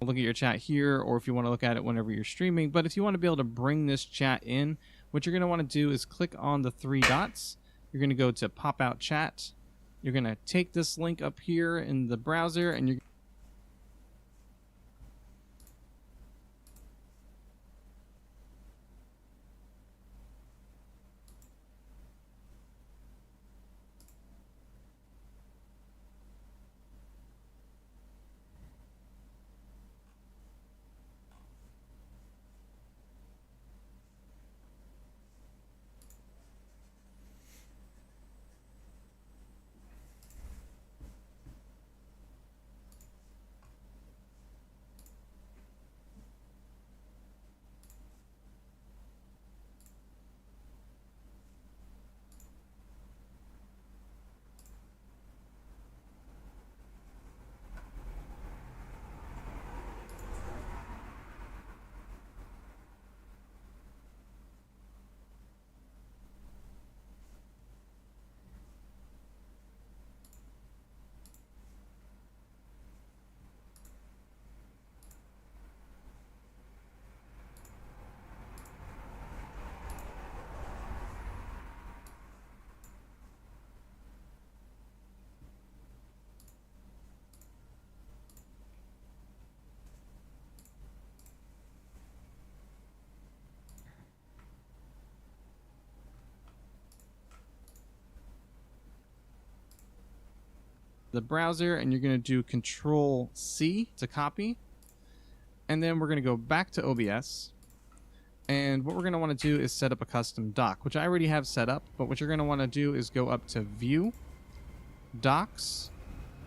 look at your chat here, or if you want to look at it whenever you're streaming. But if you want to be able to bring this chat in, what you're going to want to do is click on the three dots. You're going to go to pop out chat. You're going to take this link up here in the browser, and you're the browser, and you're going to do Control C to copy. And then we're going to go back to OBS. And what we're going to want to do is set up a custom doc, which I already have set up. But what you're going to want to do is go up to View, Docs,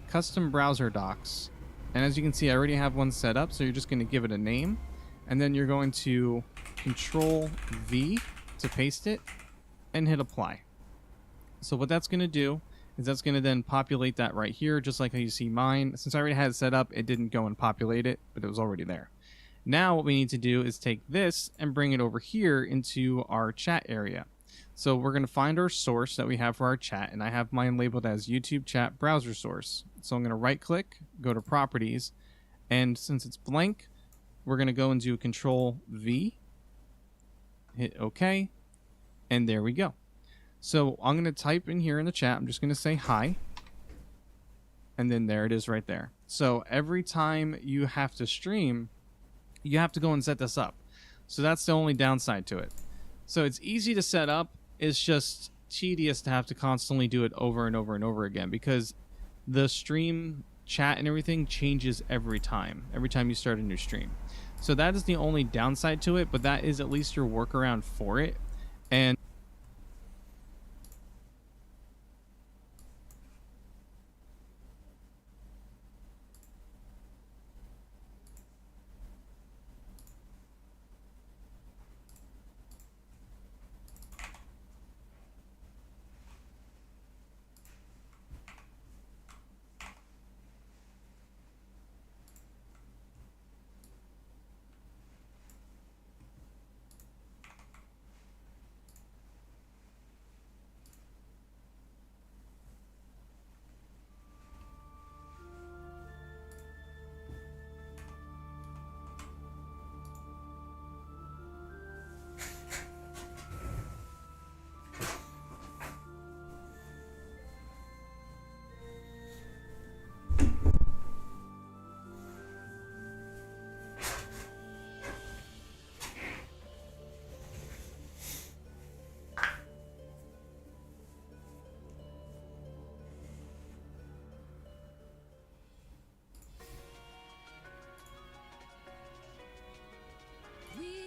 Custom Browser Docs. And as you can see, I already have one set up. So you're just going to give it a name. And then you're going to Control V to paste it and hit Apply. So what that's going to do is that's going to then populate that right here, just like how you see mine. Since I already had it set up, it didn't go and populate it, but it was already there. Now what we need to do is take this and bring it over here into our chat area. So we're going to find our source that we have for our chat, and I have mine labeled as YouTube chat browser source. So I'm going to right click, go to properties, and since it's blank, we're going to go and do Control V, hit OK, and there we go. So I'm going to type in here in the chat, I'm just going to say hi, and then there it is right there. So every time you have to stream, you have to go and set this up. So that's the only downside to it. So it's easy to set up, it's just tedious to have to constantly do it over and over and over again, because the stream chat and everything changes every time you start a new stream. So that is the only downside to it, but that is at least your workaround for it. And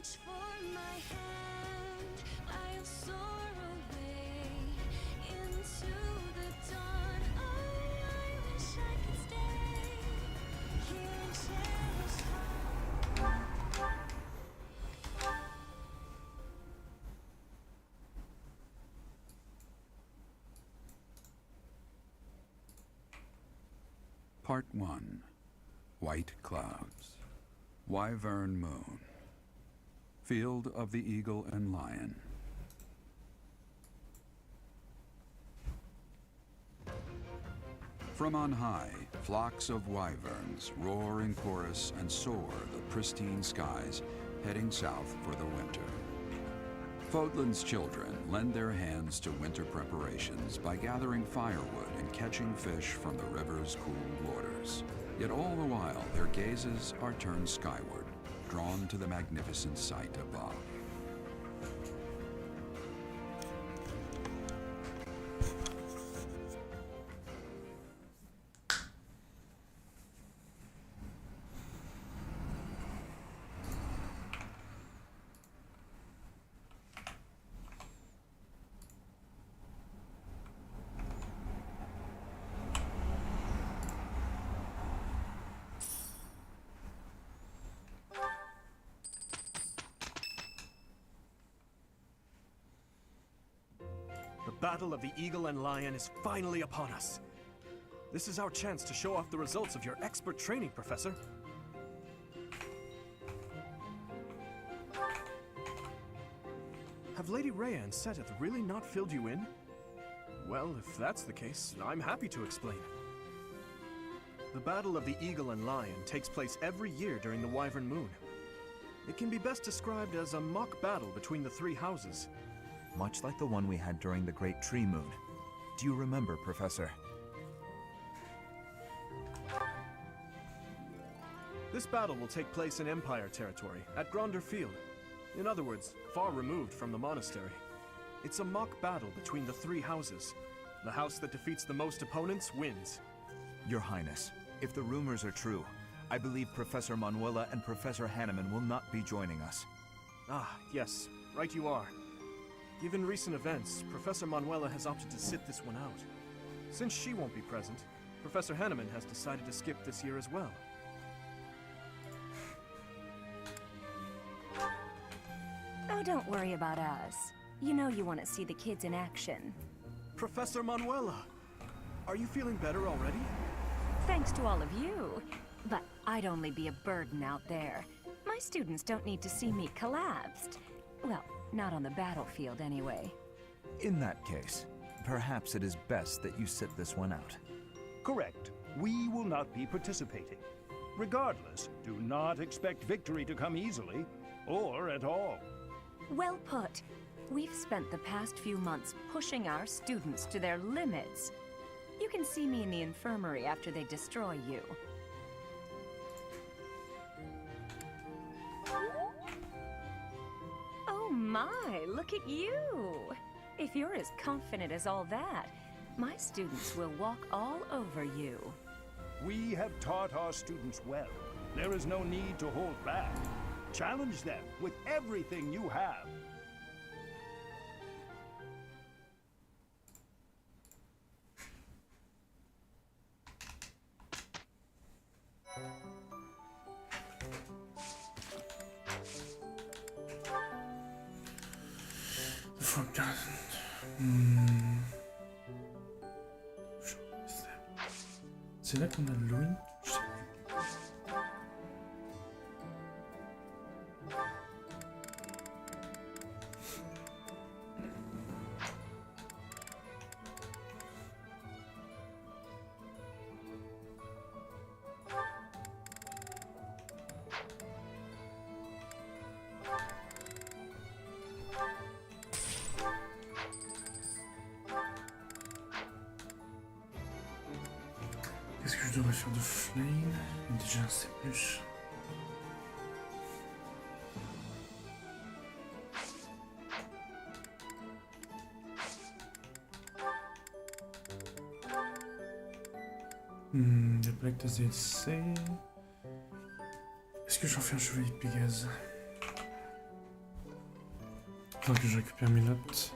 reach for my hand, I'll soar away into the dawn. Oh, I wish I could stay here and cherish Part 1. White Clouds. Wyvern Moon. Field of the Eagle and Lion. From on high, flocks of wyverns roar in chorus and soar the pristine skies, heading south for the winter. Fodlan's children lend their hands to winter preparations by gathering firewood and catching fish from the river's cool waters. Yet all the while, their gazes are turned skyward, drawn to the magnificent sight above. The battle of the Eagle and Lion is finally upon us. This is our chance to show off the results of your expert training, Professor. Have Lady Rhea and Seteth really not filled you in? Well, if that's the case, I'm happy to explain. The Battle of the Eagle and Lion takes place every year during the Wyvern Moon. It can be best described as a mock battle between the three houses. Much like the one we had during the Great Tree Moon. Do you remember, Professor? This battle will take place in Empire territory, at Gronder Field. In other words, far removed from the monastery. It's a mock battle between the three houses. The house that defeats the most opponents wins. Your Highness, if the rumors are true, I believe Professor Manuela and Professor Hanneman will not be joining us. Ah, yes, right you are. Given recent events, Professor Manuela has opted to sit this one out. Since she won't be present, Professor Hanneman has decided to skip this year as well. Oh, don't worry about us. You know you want to see the kids in action. Professor Manuela! Are you feeling better already? Thanks to all of you. But I'd only be a burden out there. My students don't need to see me collapsed. Well, not on the battlefield anyway. In that case, perhaps it is best that you sit this one out. Correct. We will not be participating. Regardless, do not expect victory to come easily, or at all. Well put. We've spent the past few months pushing our students to their limits. You can see me in the infirmary after they destroy you. Oh my, look at you! If you're as confident as all that, my students will walk all over you. We have taught our students well. There is no need to hold back. Challenge them with everything you have. C'est là qu'on a Halloween? Je sais plus. Qu'est-ce que je devrais faire de flame? Déjà, c'est plus. La plaque de ZC. Est-ce que j'en fais un chevalier de Pégase? Faut que je récupère mes notes.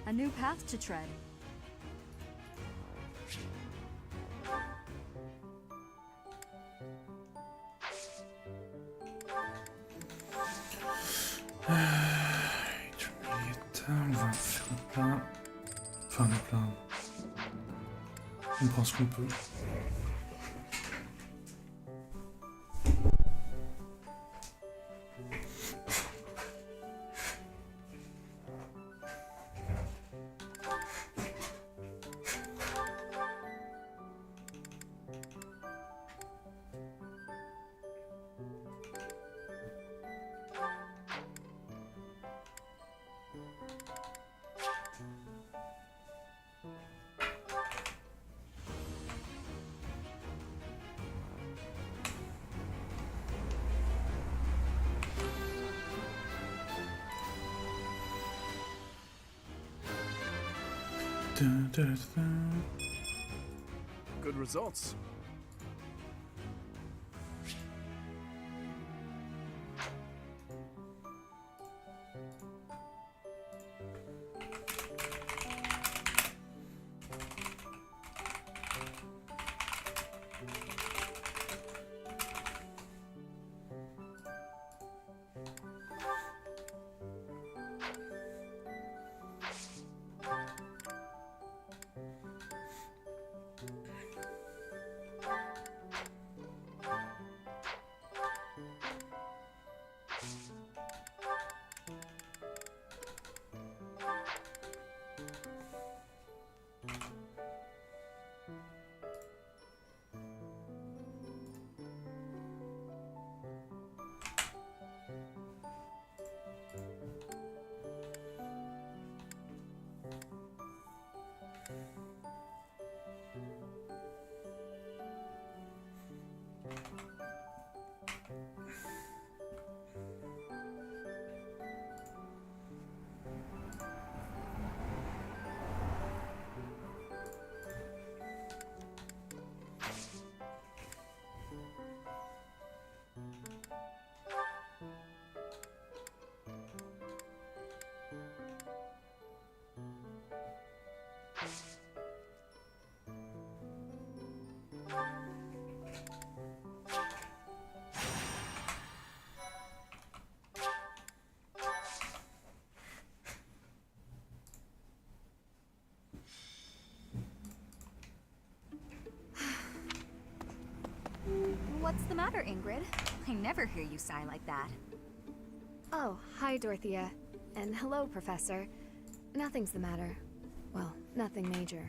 A new path to tread. Intermediate, on va faire le plein. Enfin, le plein. On prend ce qu'on peut. Good results. What's the matter, Ingrid? I never hear you sigh like that. Oh, hi, Dorothea. And hello, Professor. Nothing's the matter. Well, nothing major.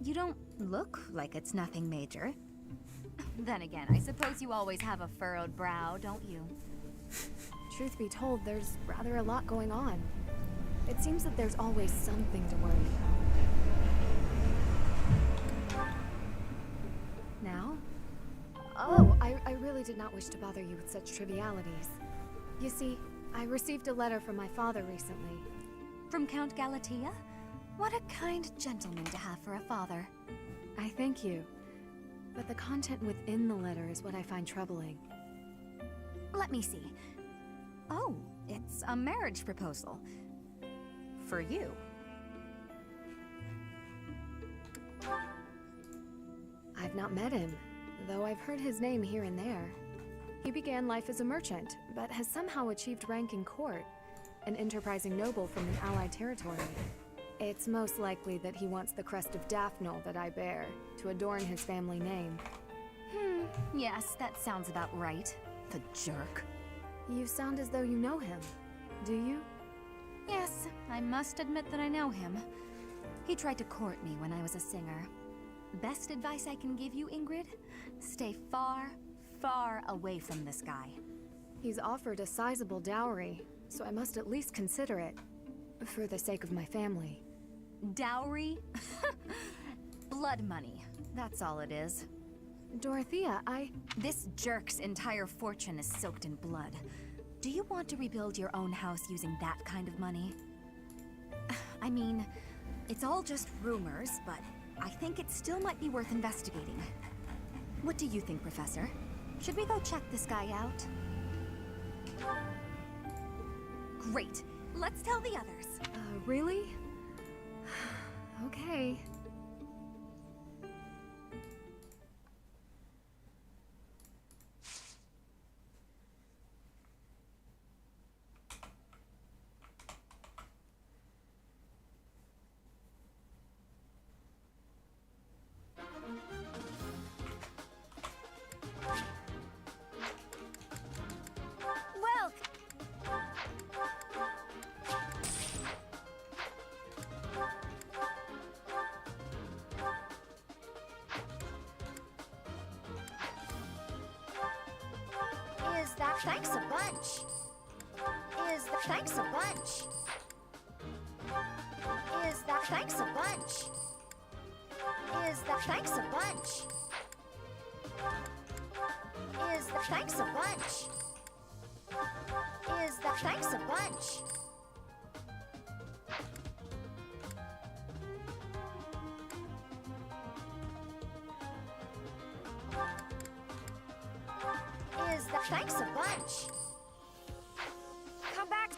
You don't look like it's nothing major. Then again, I suppose you always have a furrowed brow, don't you? Truth be told, there's rather a lot going on. It seems that there's always something to worry about. Now? Oh, I really did not wish to bother you with such trivialities. You see, I received a letter from my father recently. From Count Galatea? What a kind gentleman to have for a father. I thank you. But the content within the letter is what I find troubling. Let me see. Oh, it's a marriage proposal. For you. I've not met him, though I've heard his name here and there. He began life as a merchant, but has somehow achieved rank in court, an enterprising noble from an allied territory. It's most likely that he wants the crest of Daphne that I bear, to adorn his family name. Yes, that sounds about right. The jerk. You sound as though you know him. Do you? Yes, I must admit that I know him. He tried to court me when I was a singer. Best advice I can give you, Ingrid? Stay far, far away from this guy. He's offered a sizable dowry, so I must at least consider it. For the sake of my family. Dowry? Blood money. That's all it is. Dorothea, This jerk's entire fortune is soaked in blood. Do you want to rebuild your own house using that kind of money? I mean, it's all just rumors, but I think it still might be worth investigating. What do you think, Professor? Should we go check this guy out? Great. Let's tell the others. Really? Okay. Well, thanks a bunch. Thanks a bunch. Thanks a bunch. Thanks a bunch. Thanks a bunch. Thanks a bunch. Thanks a bunch. Come back.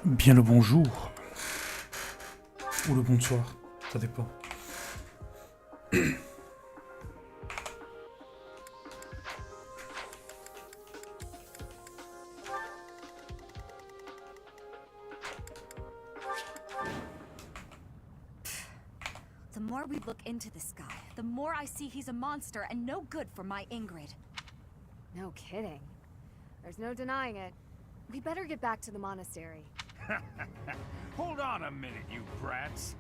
Bien le bonjour. Ou le bonsoir, ça dépend. The more we look into this guy, the more I see he's a monster and no good for my Ingrid. No kidding. There's no denying it. We better get back to the monastery. Hold on a minute, you brats.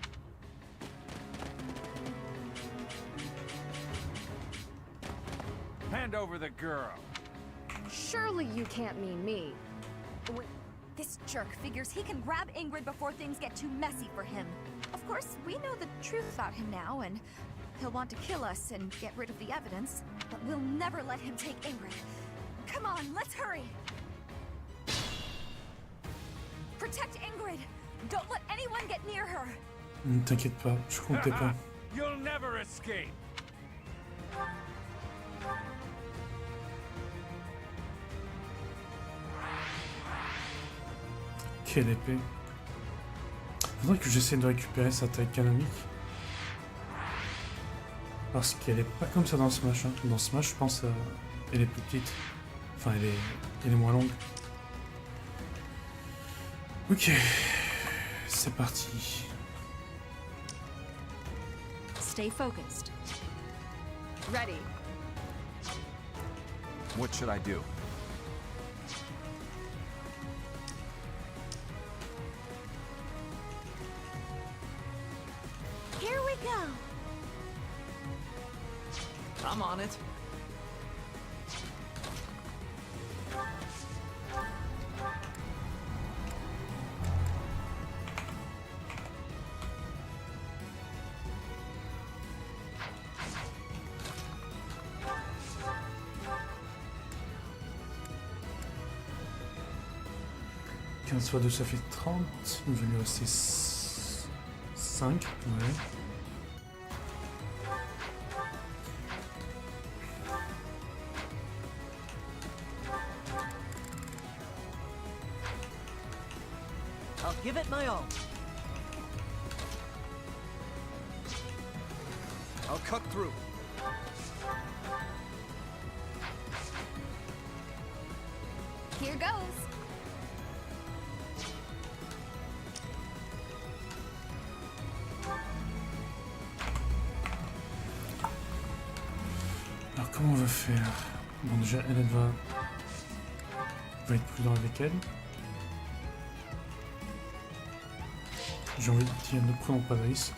Hand over the girl. Surely you can't mean me. This jerk figures he can grab Ingrid before things get too messy for him. Of course, we know the truth about him now, and he'll want to kill us and get rid of the evidence, but we'll never let him take Ingrid. Come on, let's hurry! Protect Ingrid! Don't let anyone get near her! T'inquiète pas, je comptais pas. You'll never escape. Quelle épée. Faudrait que j'essaie de récupérer sa taille canonique. Parce qu'elle est pas comme ça dans Smash. Hein. Dans Smash, je pense, elle est plus petite. Enfin, elle est moins longue. Ok. C'est parti. Stay focused. Ready. What should I do? Here we go! I'm on it. Soit 2, ça fait 30. Il va lui rester 5. Ouais. I'll give it my all. I'll cut through. Here goes! Alors comment on va faire? Bon déjà elle va être prudent avec elle. J'ai envie de dire ne prenons pas de risque.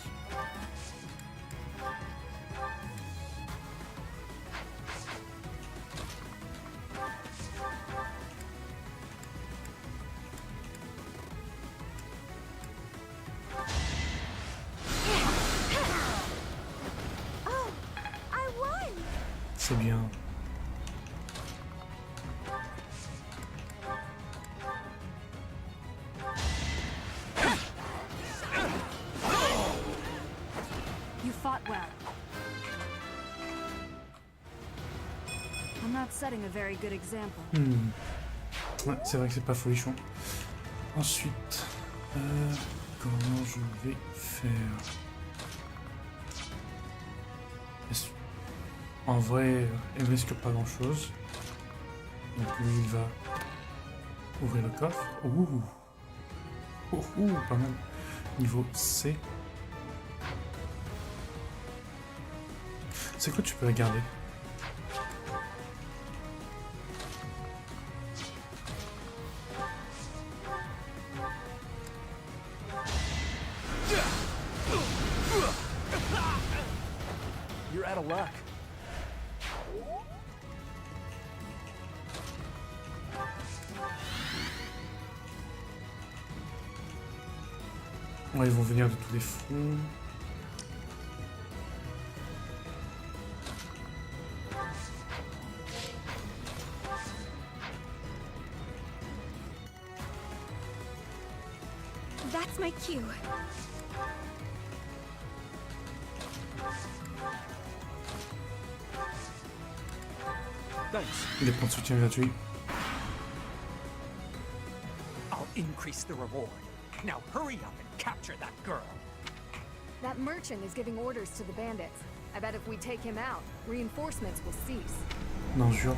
Oh! I won! C'est bien. You fought well. I'm not setting a very good example. Ouais, c'est vrai que c'est pas folichon. Ensuite, comment je vais faire? En vrai, elle risque pas grand chose. Donc lui, il va ouvrir le coffre. Ouh, pas mal. Niveau C. C'est quoi, tu peux regarder? You're out of luck. Ouais, ils vont venir de tous les fronts. That's my cue. Thanks. Des points de soutien gratuits. I'll increase the reward. Now hurry up and capture that girl. That merchant is giving orders to the bandits. I bet if we take him out, reinforcements will cease. Non, jure.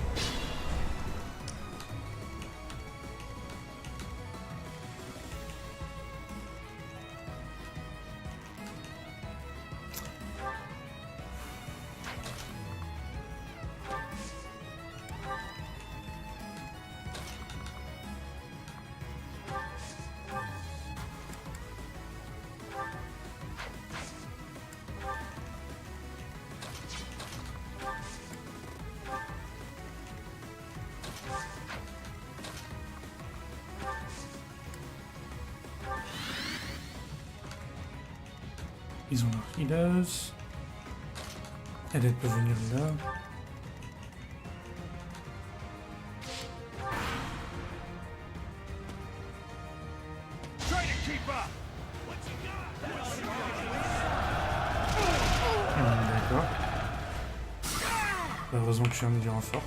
Ils ont leur healers. Elle peut venir là. D'accord. Heureusement que je suis un du renfort.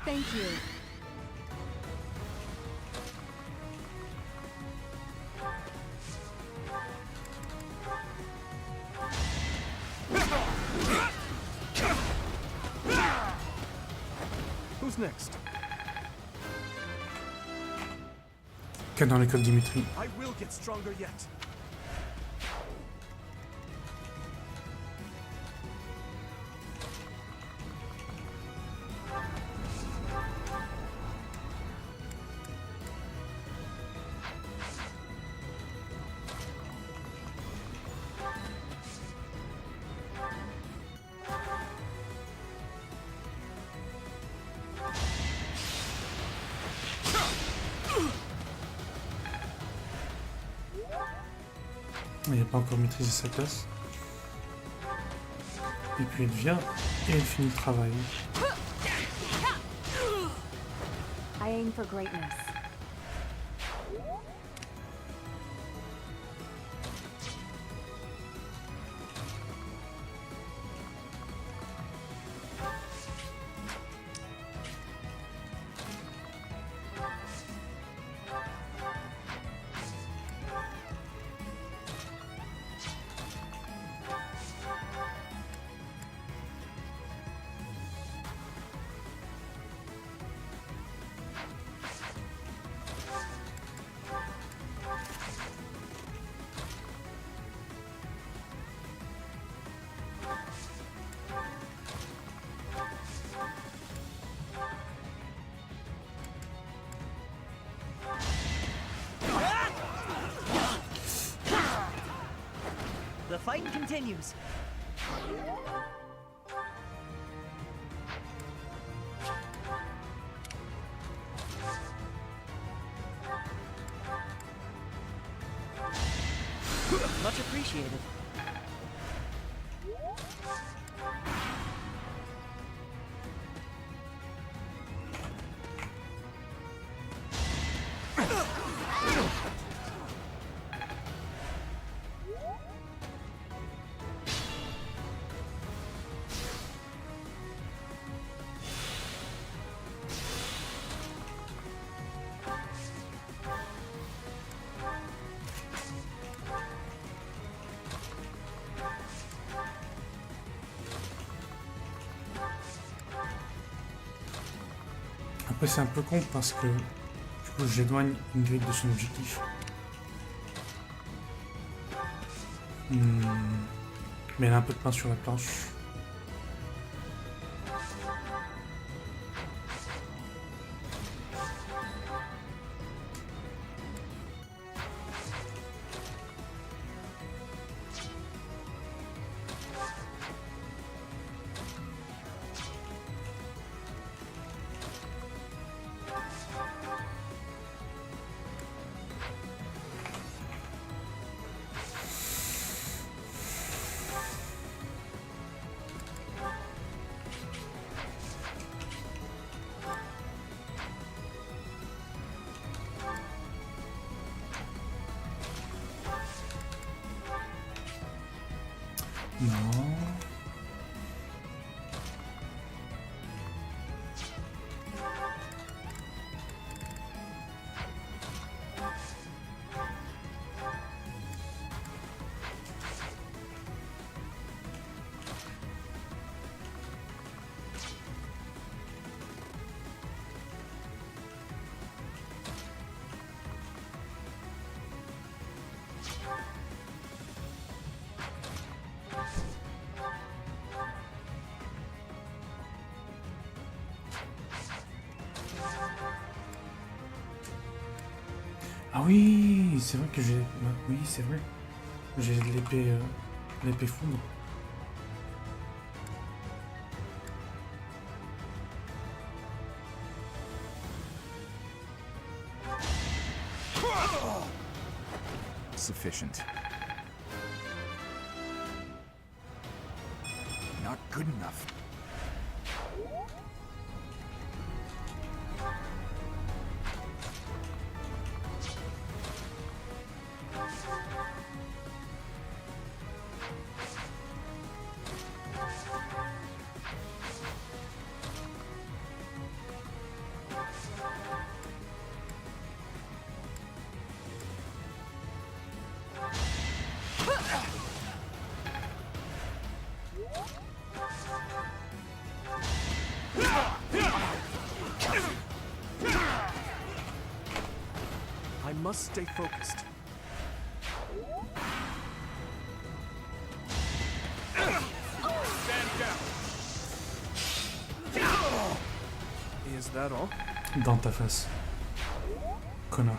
Thank you. Who's next? Qu'à dans l'école Dimitri. I will get stronger yet. Il n'a pas encore maîtrisé sa classe. Et puis elle vient et elle finit le travail. I aim for greatness. The fight continues. Much appreciated. Après c'est un peu con parce que du coup j'éloigne Ingrid de son objectif. Mais elle a un peu de pain sur la planche. Non. Ah oui, c'est vrai que j'ai... Oui, c'est vrai. J'ai l'épée foudre. Sufficient. Not good enough. I must stay focused. Is that all? Dans ta face. Connard.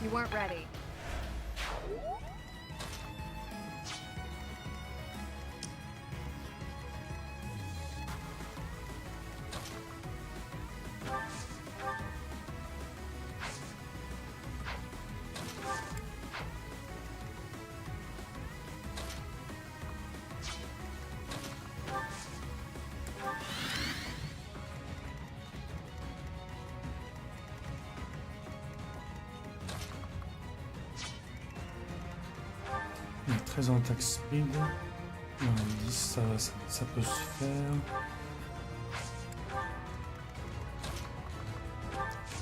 You weren't ready. Il y a 13 en attaque speed. Non, 10, ça peut se faire.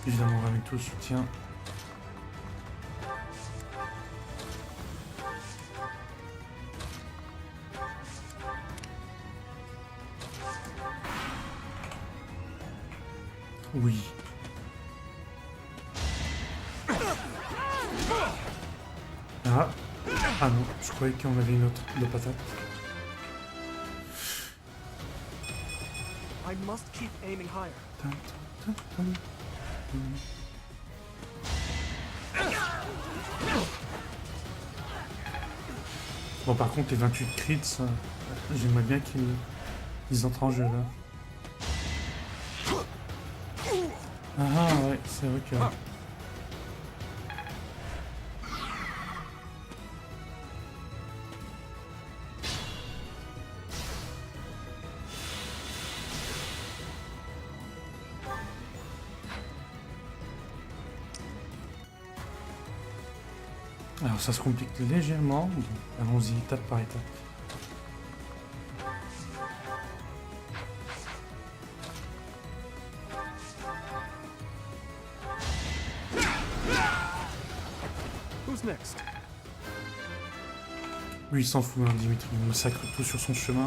Évidemment, avec tout le soutien. Oui. Ah. Ah non, je croyais qu'on avait une autre de patate. I must keep aiming higher. Tan, tan, tan, tan. Bon, par contre, les 28 crits, ça, j'aimerais bien qu'ils entrent en jeu là. Ah ouais, c'est vrai que... Alors ça se complique légèrement, donc allons-y étape par étape. Who's next? Lui il s'en fout, hein, Dimitri, il massacre tout sur son chemin.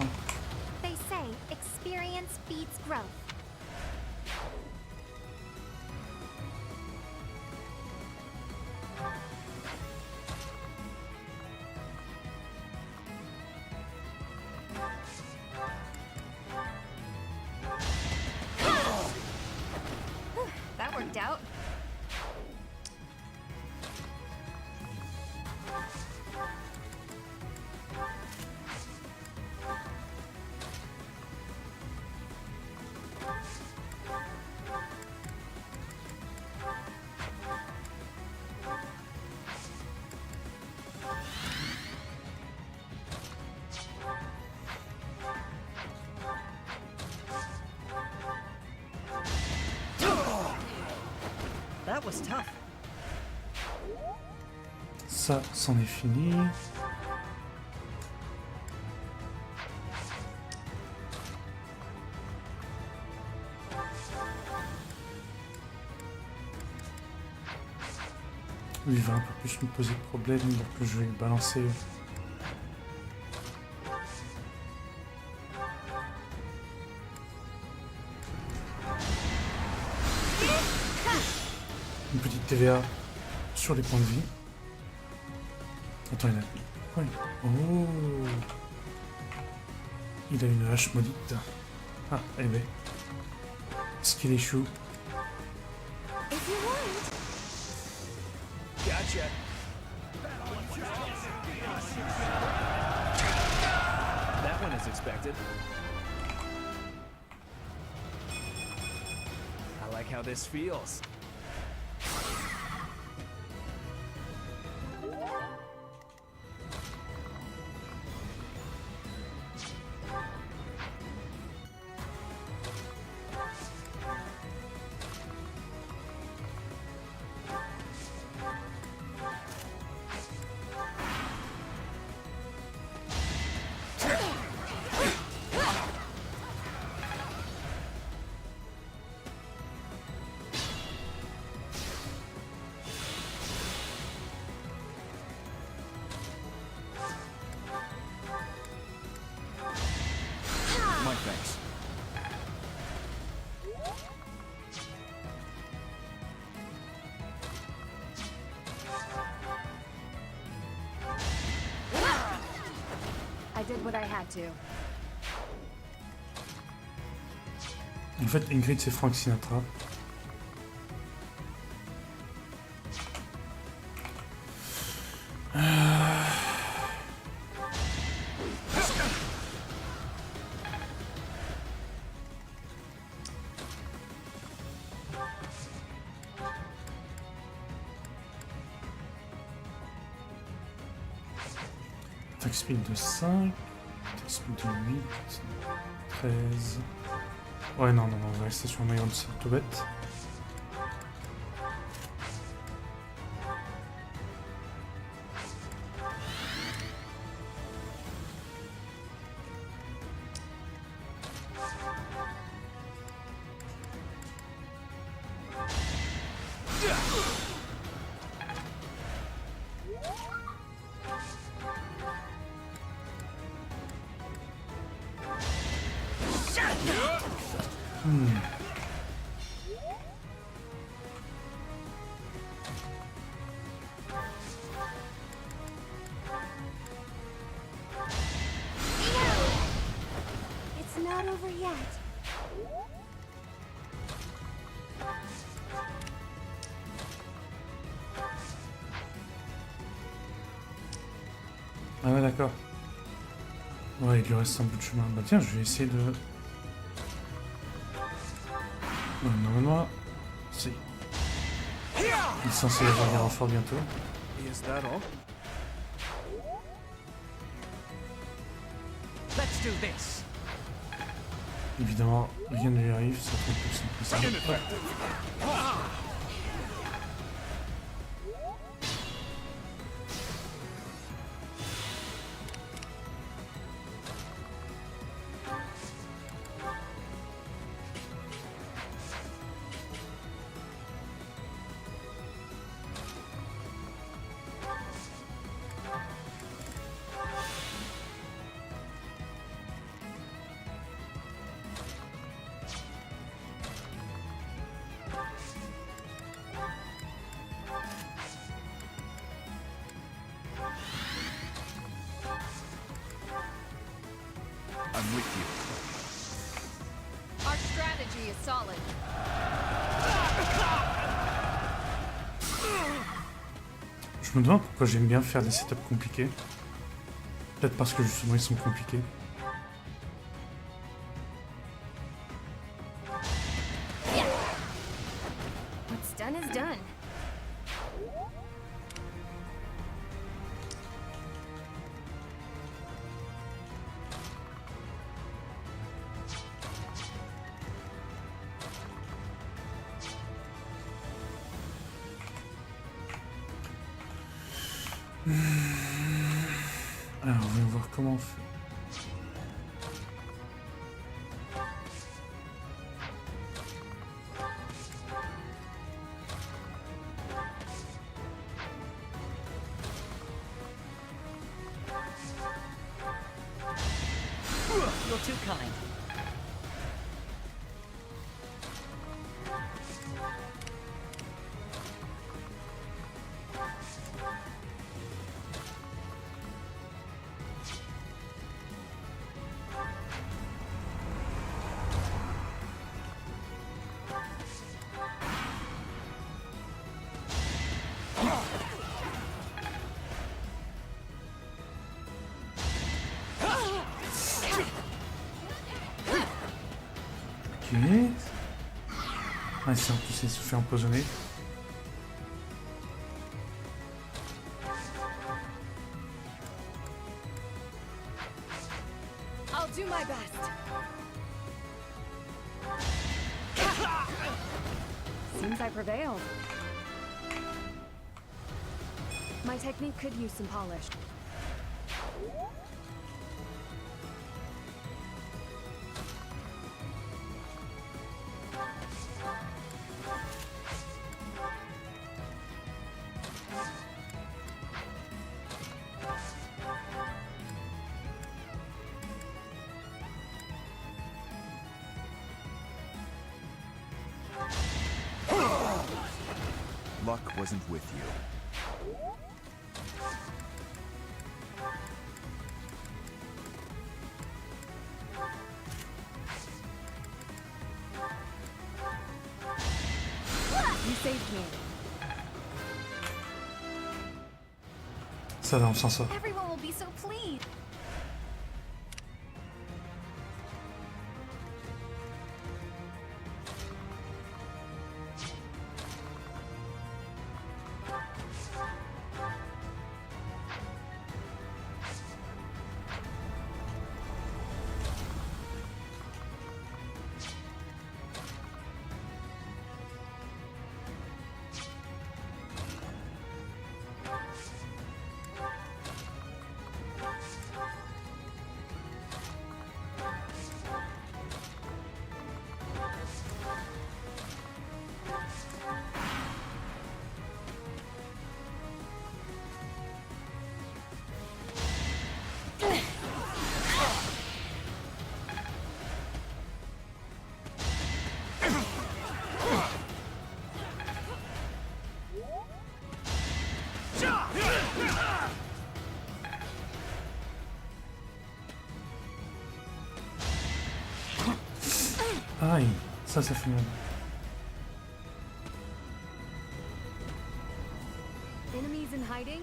They say experience beats growth. That worked out. That was tough. Ça, c'en est fini. Lui, il va un peu plus nous poser de problème, donc je vais balancer... une petite TVA sur les points de vie. Attends, il a... Ouais. Oh, il a une hache maudite. Ah, eh ben. Skill issue. If you want. Gotcha. That one is expected. I like how this feels. My thanks. I did what I had to. En fait, Ingrid, c'est Frank Sinatra. Attaque speed de 5, attaque speed de 8, 13... Ouais, non, on va rester sur un maillon de c'est tout bête. It's not over yet. Ah ouais, d'accord. Ouais, il lui reste un bout de chemin. Bah tiens, je vais essayer de... Ouais, normalement... Si. Il est censé y avoir des renforts bientôt. Is that all? Let's do this. Évidemment, rien ne lui arrive, ça fait plus simple. I'm with you. Our strategy is solid. Je me demande pourquoi j'aime bien faire des setups compliqués. Peut-être parce que justement ils sont compliqués. What's done is done. Alors, on va voir comment on fait. You're too kind. Ok. Ah, c'est en plus, il se fait empoisonner. I'll do my best. Seems I prevailed. My technique could use some polish. Luck wasn't with you. You saved me. Ça va, on s'en sort. Everyone will be so pleased. Aïe, ça fait mal. Enemies in hiding?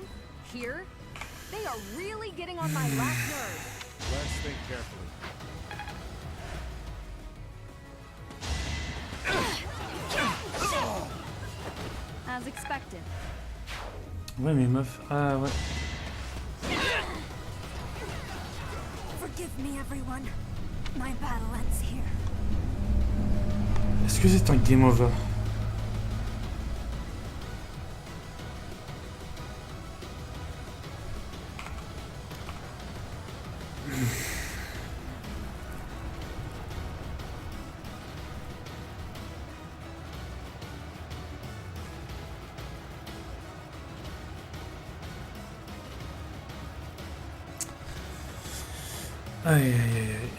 Here? They are really getting on my last nerve. Let's think carefully. As expected. Ouais, mais meuf. Ah ouais. Forgive me, everyone. My battle ends here. Est-ce que c'est un game over? Aïe aïe aïe aïe.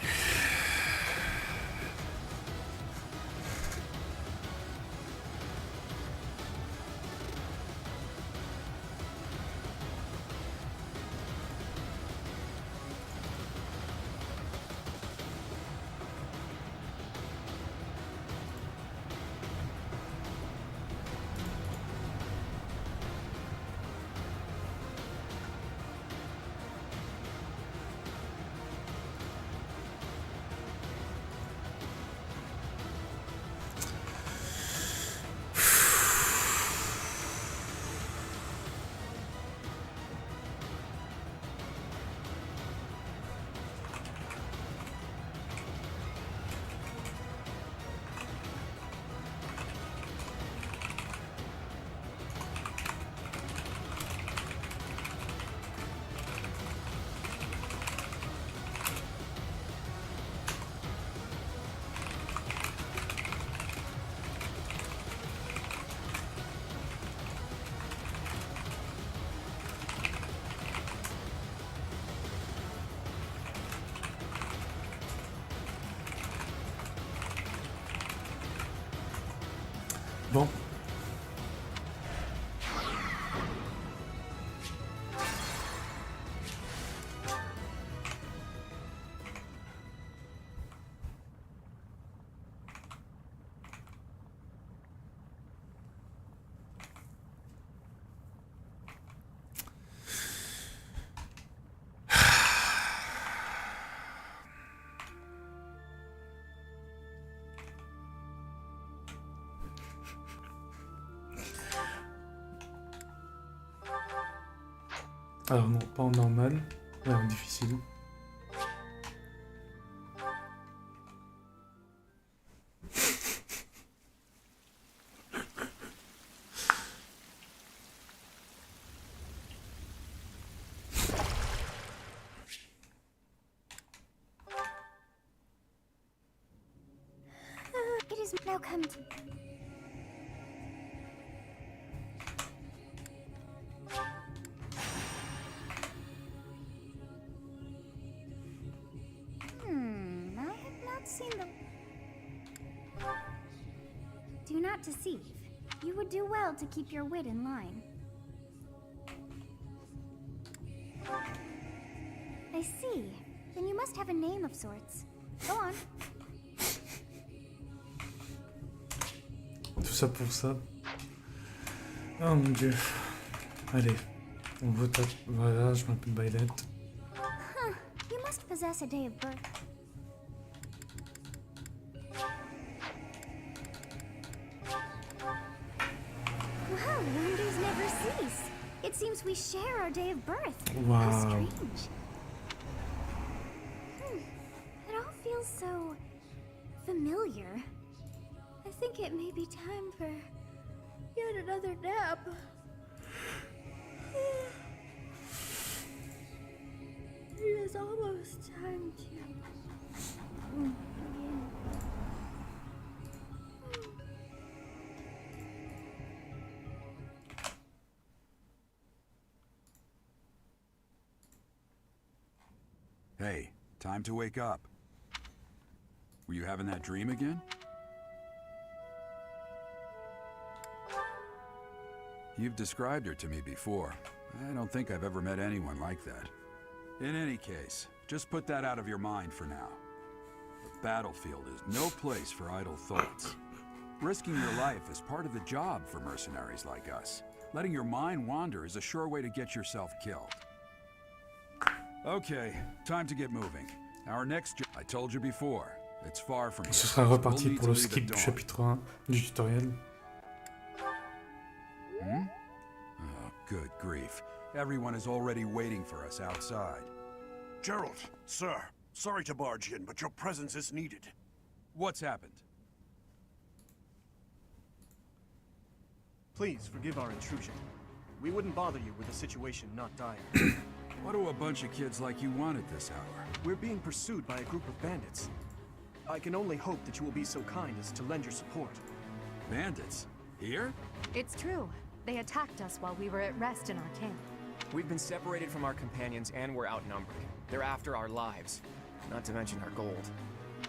Bon. Alors non, pas en normal, mais en difficile. It is now come to... I have not seen them. Do not deceive. You would do well to keep your wit in line. I see. Then you must have a name of sorts. Go on. Tout ça pour ça. Oh mon dieu. Allez, on vote à... Voilà, je m'appelle Violet. Huh. You must possess a day of birth. Well, wonders never cease. It seems we share our day of birth. How Wow. strange. It all feels so familiar. I think it may be time for yet another nap. It is almost time to begin. Hey, time to wake up. Were you having that dream again? You've described her to me before. I don't think I've ever met anyone like that. In any case, just put that out of your mind for now. The battlefield is no place for idle thoughts. Risking your life is part of the job for mercenaries like us. Letting your mind wander is a sure way to get yourself killed. Okay, time to get moving. Our next I told you before, it's far from here. Ce sera We'll reparti need pour to le leave skip at du dawn. chapitre 1 du tutoriel. Oh, good grief. Everyone is already waiting for us outside. Gerald, sir, sorry to barge in, but your presence is needed. What's happened? Please forgive our intrusion. We wouldn't bother you with a situation not dire. What do a bunch of kids like you want at this hour? We're being pursued by a group of bandits. I can only hope that you will be so kind as to lend your support. Bandits? Here? It's true. They attacked us while we were at rest in our camp. We've been separated from our companions and we're outnumbered. They're after our lives, not to mention our gold.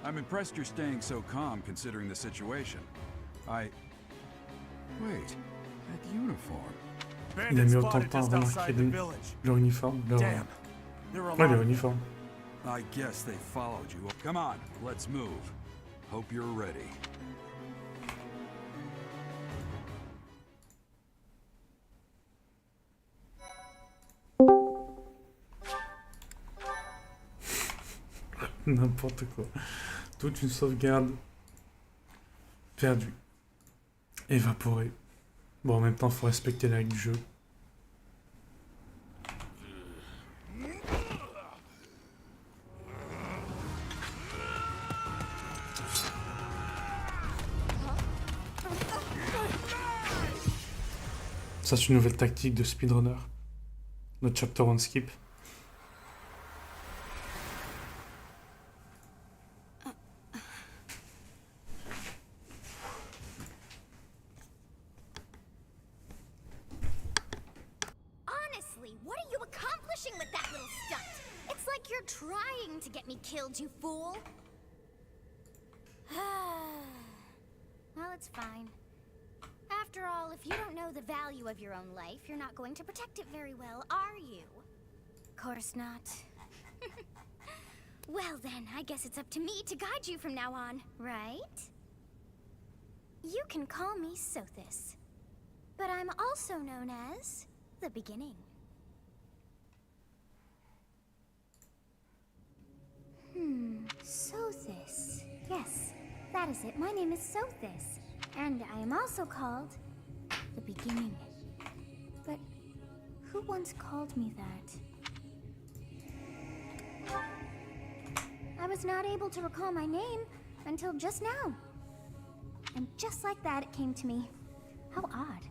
I'm impressed you're staying so calm considering the situation. Wait, that uniform. Il a Bandits mis autant de spotted temps à just remarquer outside the village. leur uniforme. Damn. They're Ouais, leur alarmed. uniforme. I guess they followed you. Come on, let's move. Hope you're ready. N'importe quoi. Toute une sauvegarde perdue. Évaporée. Bon, en même temps, faut respecter la règle du jeu. Ça, c'est une nouvelle tactique de speedrunner. Notre chapter 1 skip. Honestly, what are you accomplishing with that little stunt? It's like you're trying to get me killed, you fool. Well, it's fine. After all, if you don't know the value of your own life, you're not going to protect it very well, are you? Course not. Well then, I guess it's up to me to guide you from now on, right? You can call me Sothis, but I'm also known as the Beginning. Sothis. Yes, that is it. My name is Sothis, and I am also called the Beginning. But who once called me that? I was not able to recall my name until just now. And just like that, it came to me. How odd.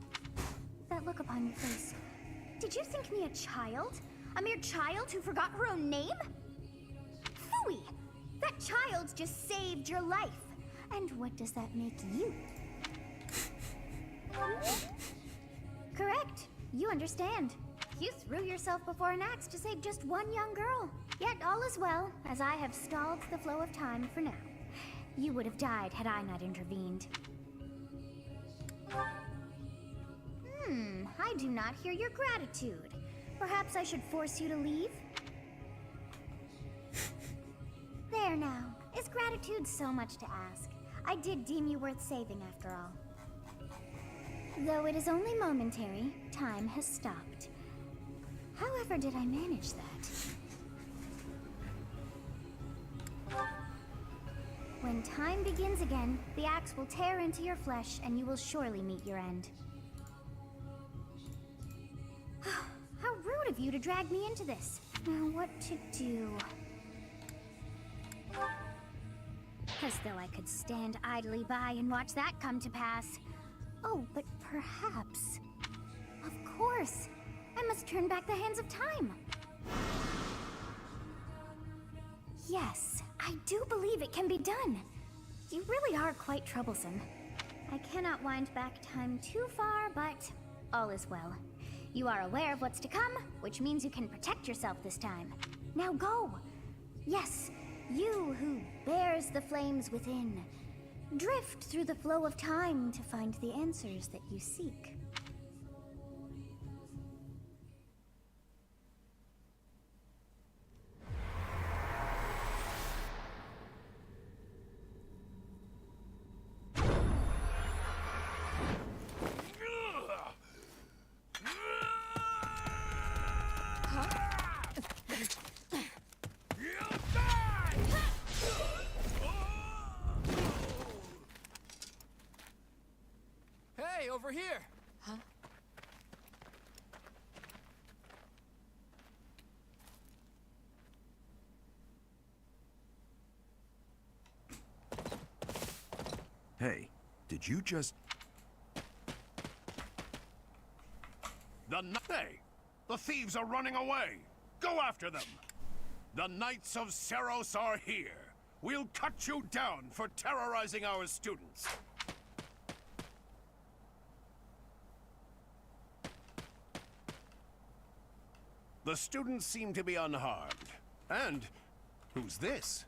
That look upon your face. Did you think me a child? A mere child who forgot her own name? Phooey! That child just saved your life. And what does that make you? Correct. You understand. You threw yourself before an axe to save just one young girl. Yet all is well, as I have stalled the flow of time for now. You would have died had I not intervened. I do not hear your gratitude. Perhaps I should force you to leave? There now. Is gratitude so much to ask? I did deem you worth saving after all. Though it is only momentary, time has stopped. However did I manage that? When time begins again, the axe will tear into your flesh and you will surely meet your end. How rude of you to drag me into this. Now what to do? As though I could stand idly by and watch that come to pass. Oh, but perhaps... Of course! I must turn back the hands of time! Yes, I do believe it can be done. You really are quite troublesome. I cannot wind back time too far, but all is well. You are aware of what's to come, which means you can protect yourself this time. Now go! Yes, you who bears the flames within. Drift through the flow of time to find the answers that you seek. Hey, over here! Huh? Hey, did you just... Hey! The thieves are running away! Go after them! The Knights of Seros are here! We'll cut you down for terrorizing our students! The students seem to be unharmed. And who's this?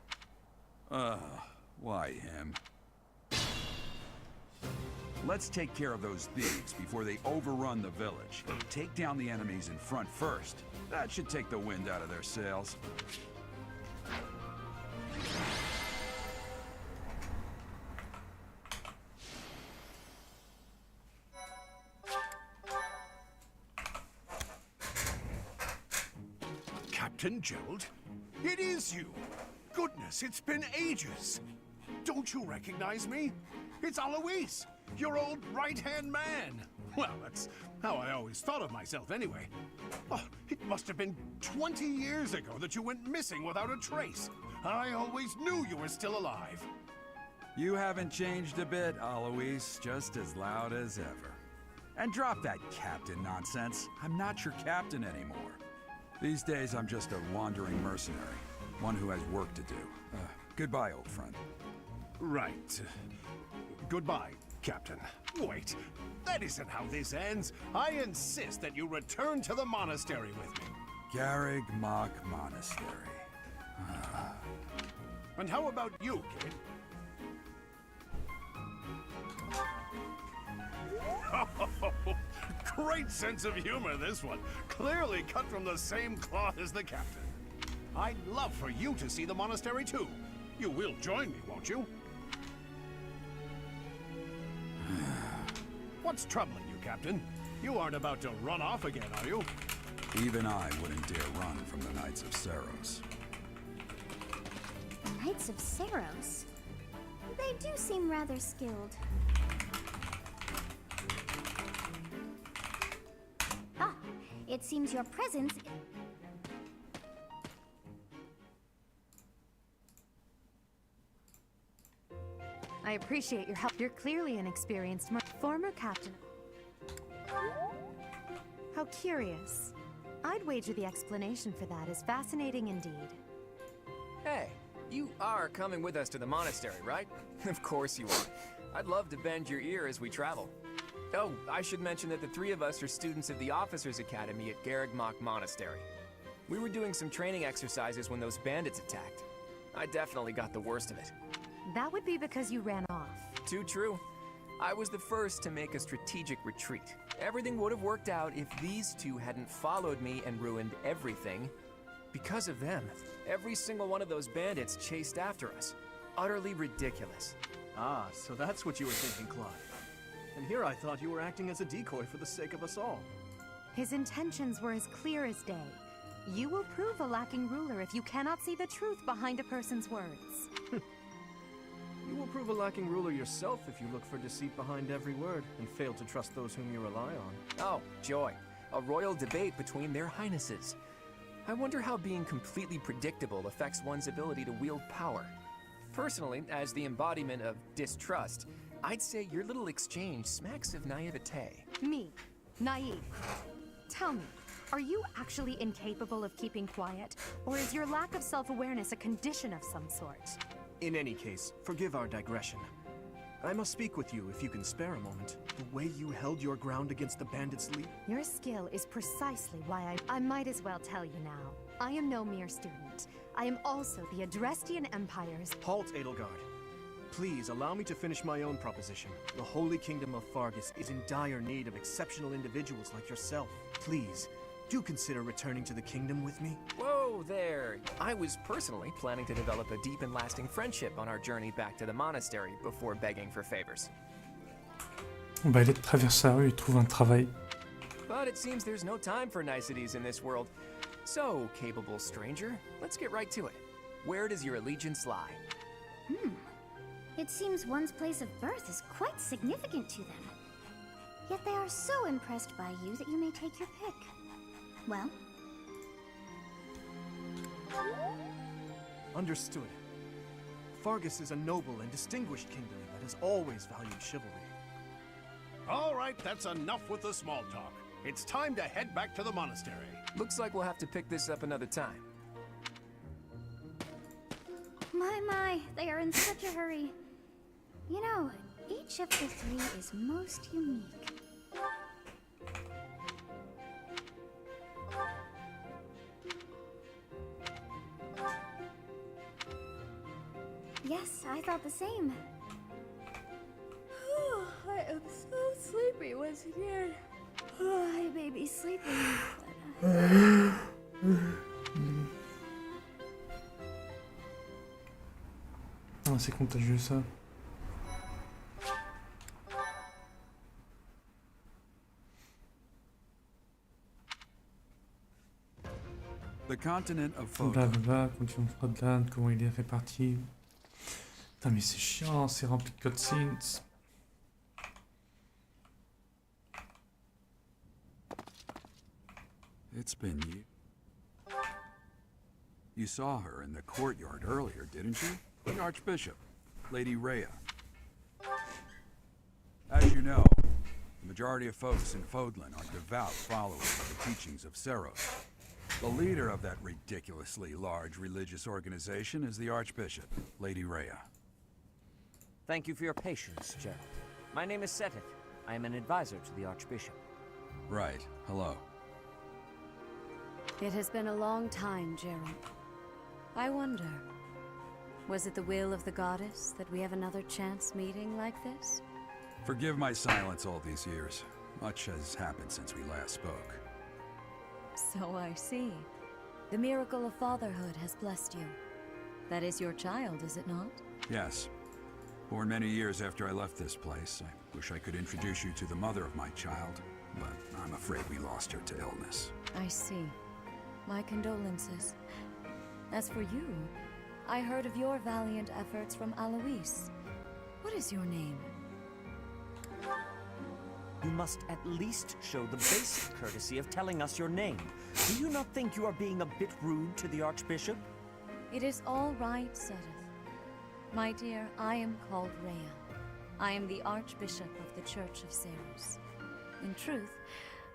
Why him? Let's take care of those thieves before they overrun the village. Take down the enemies in front first. That should take the wind out of their sails. Captain Gerald? It is you! Goodness, it's been ages! Don't you recognize me? It's Alois, your old right-hand man! Well, that's how I always thought of myself anyway. Oh, it must have been 20 years ago that you went missing without a trace. I always knew you were still alive. You haven't changed a bit, Alois. Just as loud as ever. And drop that captain nonsense. I'm not your captain anymore. These days, I'm just a wandering mercenary. One who has work to do. Goodbye, old friend. Right. Goodbye, Captain. Wait, that isn't how this ends. I insist that you return to the monastery with me. Garrig Mach Monastery. And how about you, kid? Great sense of humor, this one. Clearly cut from the same cloth as the captain. I'd love for you to see the monastery too. You will join me, won't you? What's troubling you, Captain? You aren't about to run off again, are you? Even I wouldn't dare run from the Knights of Saros. The Knights of Saros? They do seem rather skilled. Ah, it seems your presence... I appreciate your help. You're clearly an experienced former captain. How curious. I'd wager the explanation for that is fascinating indeed. Hey, you are coming with us to the monastery, right? Of course you are. I'd love to bend your ear as we travel. Oh, I should mention that the three of us are students of the Officers' Academy at Garrigmach Monastery. We were doing some training exercises when those bandits attacked. I definitely got the worst of it. That would be because you ran off. Too true. I was the first to make a strategic retreat. Everything would have worked out if these two hadn't followed me and ruined everything. Because of them, every single one of those bandits chased after us. Utterly ridiculous. Ah, so that's what you were thinking, Claude. And here I thought you were acting as a decoy for the sake of us all. His intentions were as clear as day. You will prove a lacking ruler if you cannot see the truth behind a person's words. You will prove a lacking ruler yourself if you look for deceit behind every word and fail to trust those whom you rely on. Oh, joy. A royal debate between their highnesses. I wonder how being completely predictable affects one's ability to wield power. Personally, as the embodiment of distrust, I'd say your little exchange smacks of naivete. Me? Naive? Tell me, are you actually incapable of keeping quiet? Or is your lack of self-awareness a condition of some sort? In any case, forgive our digression. I must speak with you if you can spare a moment. The way you held your ground against the bandits' lead... Your skill is precisely why I might as well tell you now. I am no mere student. I am also the Adrestian Empire's... Halt, Edelgard. Please, allow me to finish my own proposition. The Holy Kingdom of Fargus is in dire need of exceptional individuals like yourself. Please, do consider returning to the kingdom with me. Whoa there! I was personally planning to develop a deep and lasting friendship on our journey back to the monastery before begging for favors. On va aller traverser la rue et trouver un travail. But it seems there's no time for niceties in this world. So, capable stranger, let's get right to it. Where does your allegiance lie? It seems one's place of birth is quite significant to them. Yet they are so impressed by you that you may take your pick. Well? Understood. Fargus is a noble and distinguished kingdom that has always valued chivalry. All right, that's enough with the small talk. It's time to head back to the monastery. Looks like we'll have to pick this up another time. My, they are in such a hurry. You know, each of the three is most unique. Yes, I thought the same. I am so sleepy once again. I may be sleeping, Ah, c'est contagieux ça. The continent of Blablabla, continuons de Scotland, comment il est réparti. Putain, mais c'est chiant, c'est rempli de cutscenes. It's been you. You saw her in the courtyard earlier, didn't you? The Archbishop, Lady Rhea. As you know, the majority of folks in Fodlan are devout followers of the teachings of Saros. The leader of that ridiculously large religious organization is the Archbishop, Lady Rhea. Thank you for your patience, Gerald. My name is Seteth. I am an advisor to the Archbishop. Right, hello. It has been a long time, Gerald. I wonder, was it the will of the goddess that we have another chance meeting like this? Forgive my silence all these years. Much has happened since we last spoke. So I see. The miracle of fatherhood has blessed you. That is your child, is it not? Yes. Born many years after I left this place. I wish I could introduce you to the mother of my child, but I'm afraid we lost her to illness. I see. My condolences. As for you, I heard of your valiant efforts from Alois. What is your name? You must at least show the basic courtesy of telling us your name. Do you not think you are being a bit rude to the Archbishop? It is all right, Sedith. My dear, I am called Rhea. I am the Archbishop of the Church of Ceres. In truth,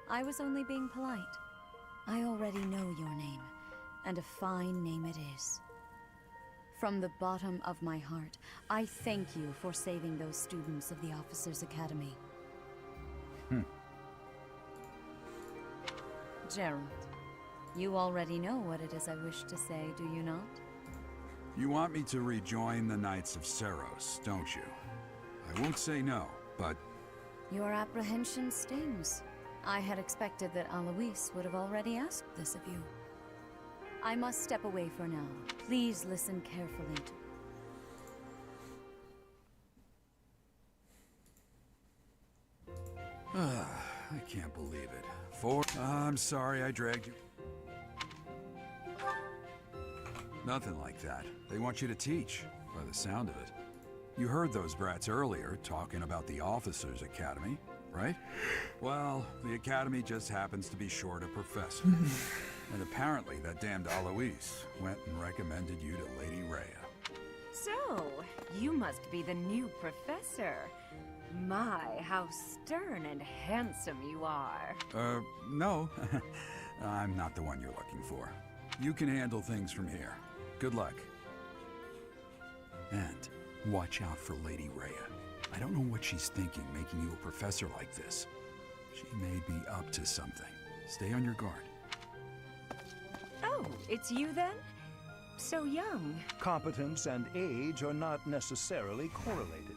I was only being polite. I already know your name, and a fine name it is. From the bottom of my heart, I thank you for saving those students of the Officers' Academy. Gerald, you already know what it is I wish to say, do you not? You want me to rejoin the Knights of Ceros, don't you? I won't say no, but... Your apprehension stings. I had expected that Alois would have already asked this of you. I must step away for now. Please listen carefully to... I can't believe it. I'm sorry I dragged you. Nothing like that. They want you to teach, by the sound of it. You heard those brats earlier talking about the Officers' Academy, right? Well, the Academy just happens to be short a professor. And apparently that damned Alois went and recommended you to Lady Rhea. So, you must be the new professor. My, how stern and handsome you are. No. I'm not the one you're looking for. You can handle things from here. Good luck. And watch out for Lady Rhea. I don't know what she's thinking making you a professor like this. She may be up to something. Stay on your guard. Oh, it's you then? So young. Competence and age are not necessarily correlated.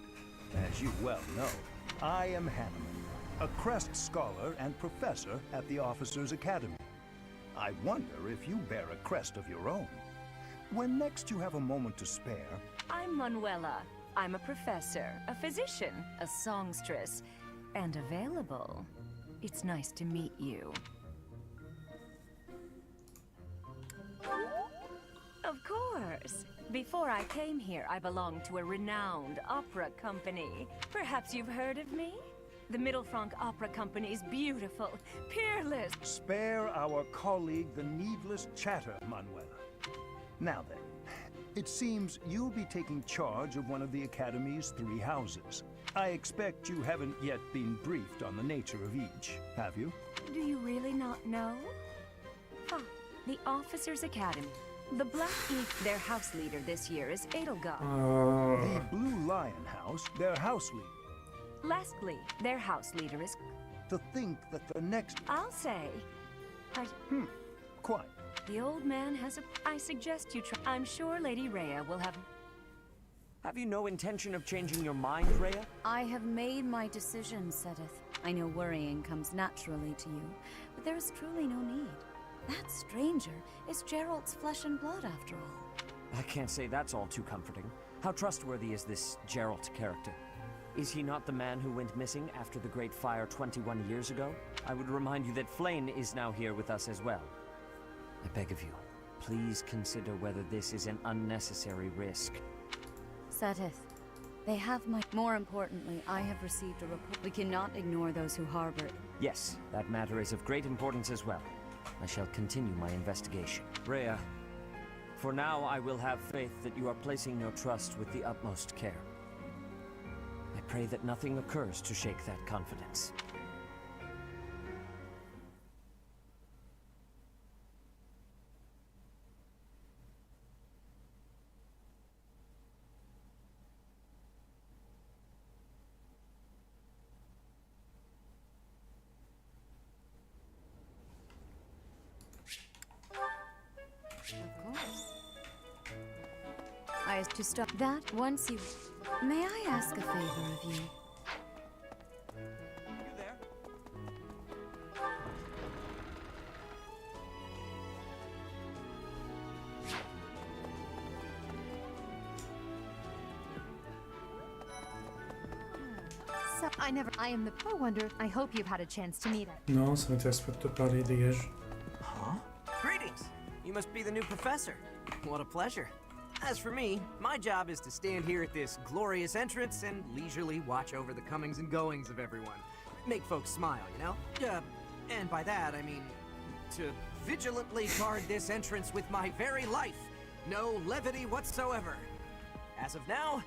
As you well know, I am Hanneman, a Crest Scholar and Professor at the Officers' Academy. I wonder if you bear a crest of your own. When next you have a moment to spare... I'm Manuela. I'm a professor, a physician, a songstress, and available. It's nice to meet you. Of course. Before I came here, I belonged to a renowned opera company. Perhaps you've heard of me? The Middlefranc Opera Company is beautiful, peerless. Spare our colleague the needless chatter, Manuela. Now then, it seems you'll be taking charge of one of the Academy's 3 houses. I expect you haven't yet been briefed on the nature of each, have you? Do you really not know? Ah, the Officers' Academy. The Black Ink, their house leader this year is Edelgard. The Blue Lion House, their house leader. Lastly, their house leader is... To think that the next... I'll say... Quite. The old man has a... I suggest you try... I'm sure Lady Rhea will have... Have you no intention of changing your mind, Rhea? I have made my decision, Sedith. I know worrying comes naturally to you, but there is truly no need. That stranger is Gerald's flesh and blood, after all. I can't say that's all too comforting. How trustworthy is this Gerald character? Is he not the man who went missing after the Great Fire 21 years ago? I would remind you that Flayn is now here with us as well. I beg of you, please consider whether this is an unnecessary risk. Sedith, they have my... More importantly, I have received a report. We cannot ignore those who harbor it. Yes, that matter is of great importance as well. I shall continue my investigation. Rhea, for now I will have faith that you are placing your trust with the utmost care. I pray that nothing occurs to shake that confidence. Of course. I to stop that once you... May I ask a favor of you? I am the pro wonder. I hope you've had a chance to meet it. Non, ça m'intéresse pas de te parler, dégage. Huh? Greetings! You must be the new professor. What a pleasure. As for me, my job is to stand here at this glorious entrance and leisurely watch over the comings and goings of everyone. Make folks smile, you know? And by that, I mean to vigilantly guard this entrance with my very life. No levity whatsoever. As of now,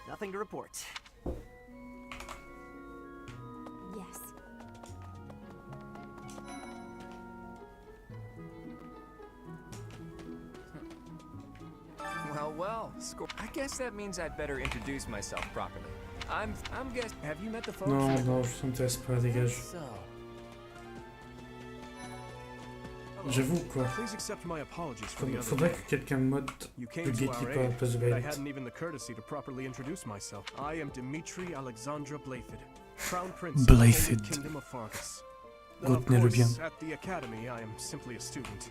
nothing to report. Yes. Well, I guess that means I'd better introduce myself properly. I'm guess. Have you met the folks? Non, non, ça m'intéresse pas, dégage. J'avoue, quoi. Please accept my apologies for the other Faudrait day. que quelqu'un mode You le came to our gatekeeper à la aid, place de but I Bennett. hadn't even the courtesy to properly introduce myself. I am Dimitri Alexandra Blayford, Crown Prince of the Holy Blayford. Kingdom of Fargus. Of Retenez-le bien. course, at the Academy, I am simply a student.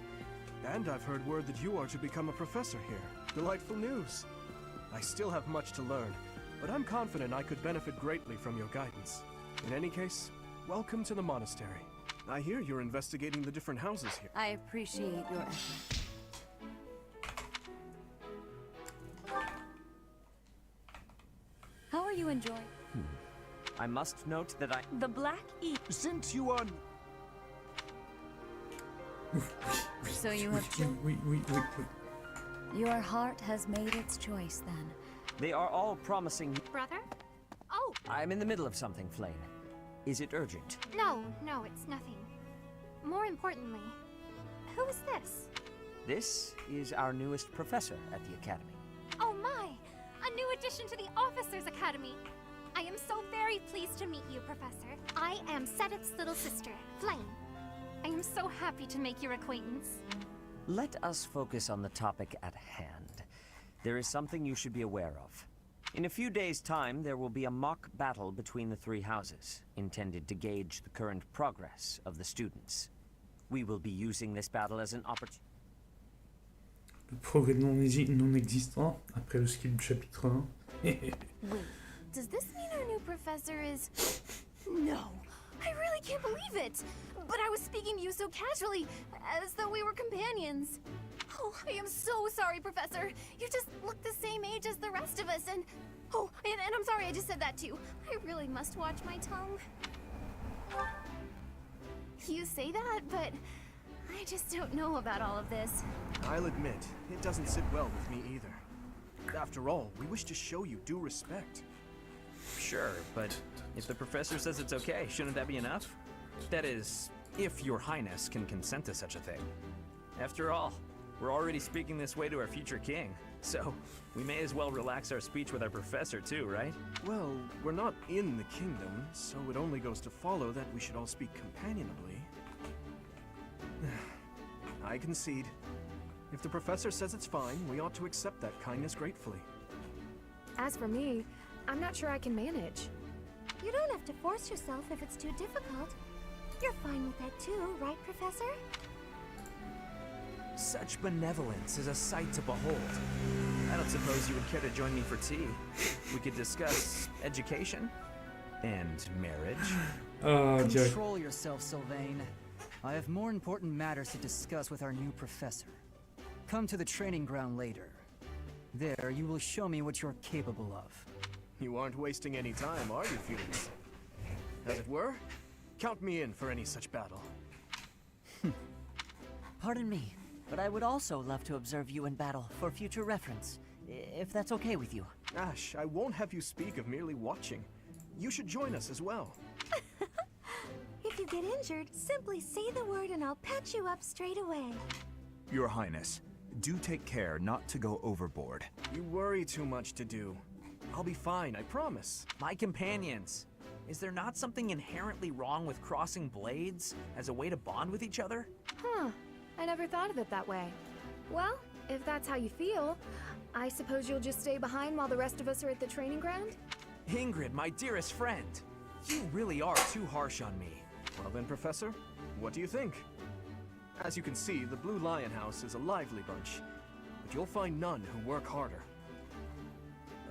And I've heard word that you are to become a professor here. Delightful news. I still have much to learn, but I'm confident I could benefit greatly from your guidance. In any case, welcome to the monastery. I hear you're investigating the different houses here. I appreciate your effort. How are you enjoying? I must note that The Black E. Since you are... So you have chosen. Oui. Your heart has made its choice then. they are all promising. Brother? Oh, I'm in the middle of something, Flame. Is it urgent? no, it's nothing. More importantly, who is this? This is our newest professor at the Academy. Oh my! A new addition to the Officers Academy! I am so very pleased to meet you, Professor. I am Sedith's little sister, Flame. I am so happy to make your acquaintance. Let us focus on the topic at hand. There is something you should be aware of. In a few days' time, there will be a mock battle between the three houses, intended to gauge the current progress of the students. We will be using this battle as an opportunity. Le progrès non existant, après le skill du chapitre 1. Wait, does this mean our new professor is... No! I really can't believe it! But I was speaking to you so casually, as though we were companions. Oh, I am so sorry, Professor. You just look the same age as the rest of us, and... Oh, and I'm sorry I just said that too. I really must watch my tongue. You say that, but... I just don't know about all of this. I'll admit, it doesn't sit well with me either. After all, we wish to show you due respect. Sure, but if the professor says it's okay, shouldn't that be enough? That is, if your highness can consent to such a thing. After all, we're already speaking this way to our future king, so we may as well relax our speech with our professor too, right? Well, we're not in the kingdom, so it only goes to follow that we should all speak companionably. I concede. If the professor says it's fine, we ought to accept that kindness gratefully. As for me, I'm not sure I can manage. You don't have to force yourself if it's too difficult. You're fine with that too, right, Professor? Such benevolence is a sight to behold. I don't suppose you would care to join me for tea. We could discuss education and marriage. Control yourself, Sylvain. I have more important matters to discuss with our new professor. Come to the training ground later. There, you will show me what you're capable of. You aren't wasting any time, are you, Felix? As it were, count me in for any such battle. Pardon me, but I would also love to observe you in battle for future reference, if that's okay with you. Ash, I won't have you speak of merely watching. You should join us as well. If you get injured, simply say the word and I'll patch you up straight away. Your Highness, do take care not to go overboard. You worry too much to do. I'll be fine, I promise. My companions, is there not something inherently wrong with crossing blades as a way to bond with each other? Huh. I never thought of it that way. Well, if that's how you feel, I suppose you'll just stay behind while the rest of us are at the training ground? Ingrid, my dearest friend, you really are too harsh on me. Well then, Professor, what do you think? As you can see, the Blue Lion House is a lively bunch, but you'll find none who work harder.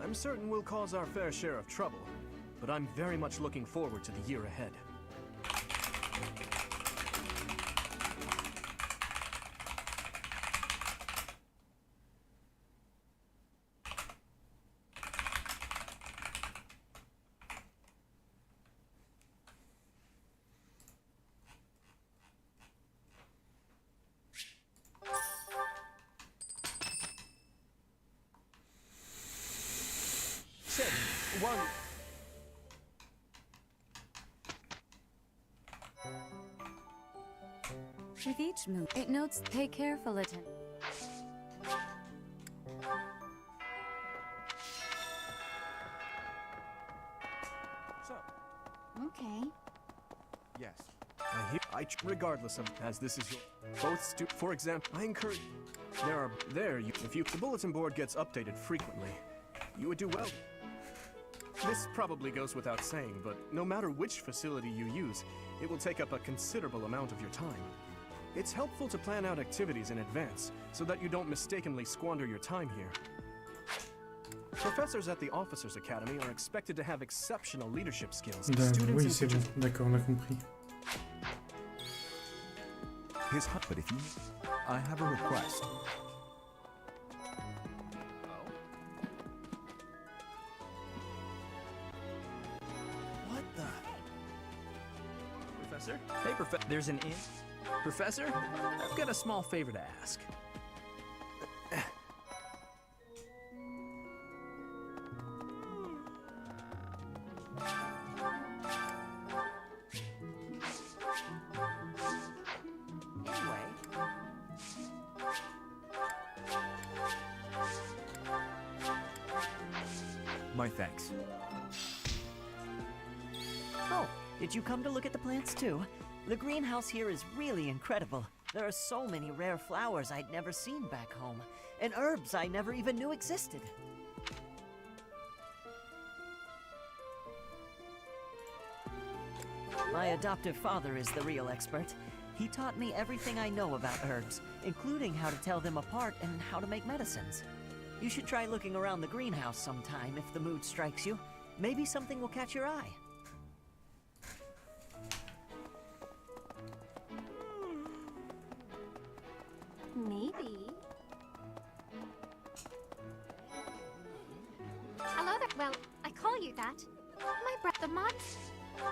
I'm certain we'll cause our fair share of trouble, but I'm very much looking forward to the year ahead. One. With each move, it notes pay careful attention. So. Okay. Yes. Regardless of, as this is your both for example, I encourage. If the bulletin board gets updated frequently, you would do well. This probably goes without saying, but no matter which facility you use, it will take up a considerable amount of your time. It's helpful to plan out activities in advance, so that you don't mistakenly squander your time here. Professors at the Officers Academy are expected to have exceptional leadership skills. Oui, c'est bon. D'accord, on a compris. But if you... I have a request. Professor? Hey, there's an inn. Professor, I've got a small favor to ask. My thanks. Oh, did you come to look at the plants too? The greenhouse here is really incredible. There are so many rare flowers I'd never seen back home, and herbs I never even knew existed. My adoptive father is the real expert. He taught me everything I know about herbs, including how to tell them apart and how to make medicines. You should try looking around the greenhouse sometime if the mood strikes you. Maybe something will catch your eye. Maybe. Hello there. Well, I call you that. My brother Mod.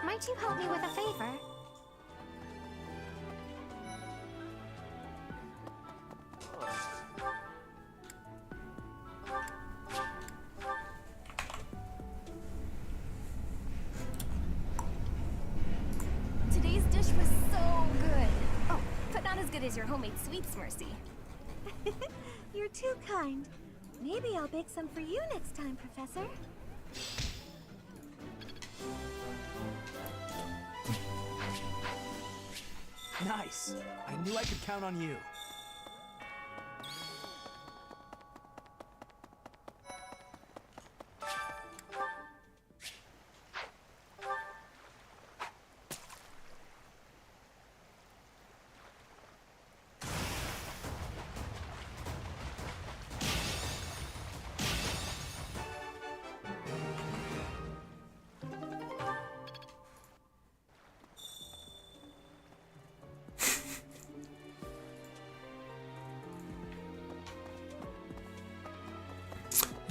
Might you help me with a favor? Today's dish was so good. Oh, but not as good as your homemade sweets, Mercy. You're too kind. Maybe I'll bake some for you next time, Professor. Nice. I knew I could count on you.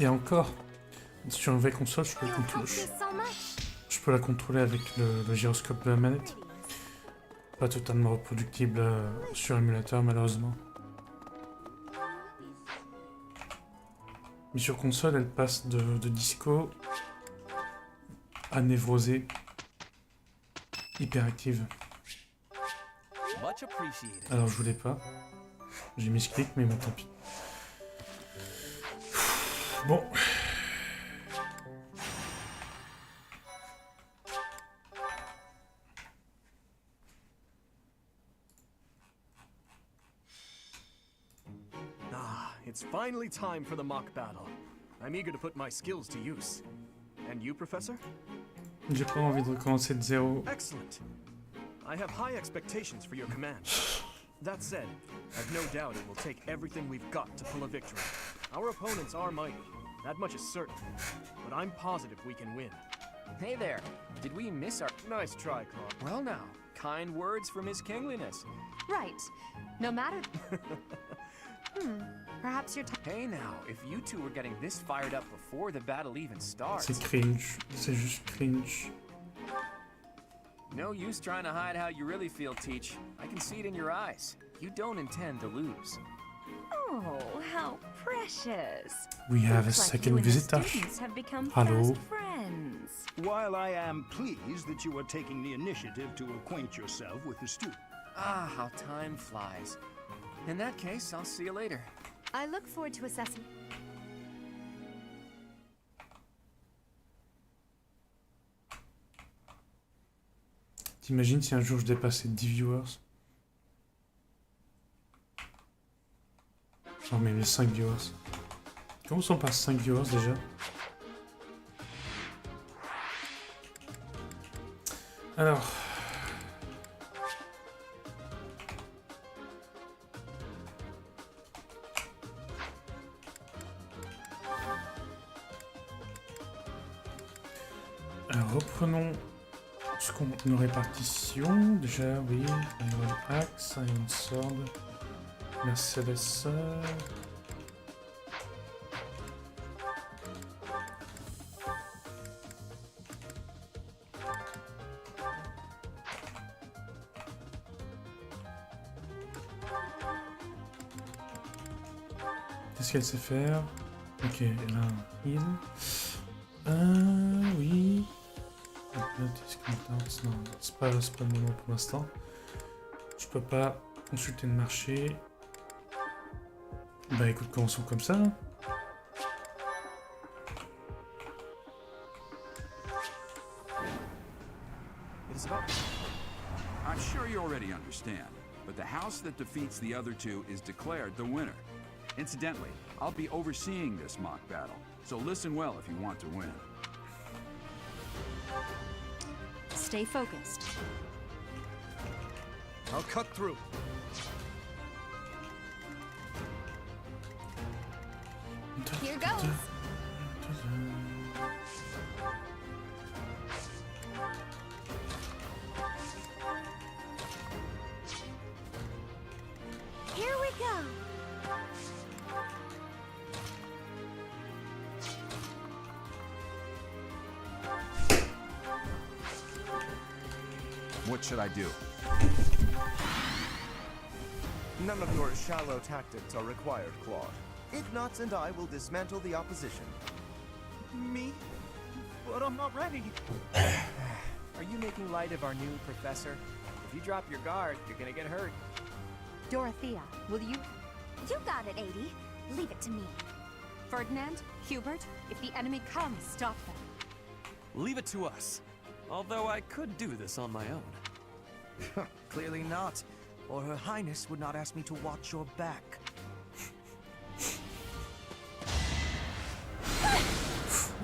Et encore, sur une vraie console, je peux la contrôler avec le gyroscope de la manette. Pas totalement reproductible sur émulateur, malheureusement. Mais sur console, elle passe de disco à névrosée, hyperactive. Alors je voulais pas. J'ai mis ce clic, mais bon, tant pis. Bon. It's finally time for the mock battle. I'm eager to put my skills to use. And you, Professor? J'ai pas envie de recommencer de zéro. Excellent. I have high expectations for your command. That said, I've no doubt it will take everything we've got to pull a victory. Our opponents are mighty, that much is certain, but I'm positive we can win. Hey there. Did we miss our... Nice try, Claude. Well now, kind words from His Kingliness. Right. No matter... Perhaps you're... Hey now, if you two were getting this fired up before the battle even starts... C'est cringe. C'est juste cringe. No use trying to hide how you really feel, Teach. I can see it in your eyes. You don't intend to lose. Oh, how precious. We have a Looks like second you and the visitor. students have become Hello. fast friends. While I am pleased that you are taking the initiative to acquaint yourself with the student. Ah, how time flies. In that case, I'll see you later. I look forward to assessing... T'imagines si un jour je dépassais 10 viewers? Genre même les 5 viewers. Comment on passe 5 viewers déjà? Alors... Alors reprenons ce qu'on nos répartitions. Déjà oui, Iron Axe, Iron Sword, Mercedes. Qu'est-ce qu'elle sait faire? Ok, elle a un heal. Oui. Non, c'est pas le moment pour l'instant. Je peux pas consulter le marché. Bah écoute, commençons comme ça. Hein. I'm sure you already understand, but the house that defeats the other two is declared the winner. Incidentally, I'll be overseeing this mock battle, so listen well if you want to win. Stay focused. I'll cut through. Here goes. Here we go. What should I do? None of your shallow tactics are required, Claude. Ignatz and I will dismantle the opposition. Me? But I'm not ready. Are you making light of our new professor? If you drop your guard, you're gonna get hurt. Dorothea, will you... You got it, 80. Leave it to me. Ferdinand, Hubert, if the enemy comes, stop them. Leave it to us. Although I could do this on my own. Clearly not, or Her Highness would not ask me to watch your back.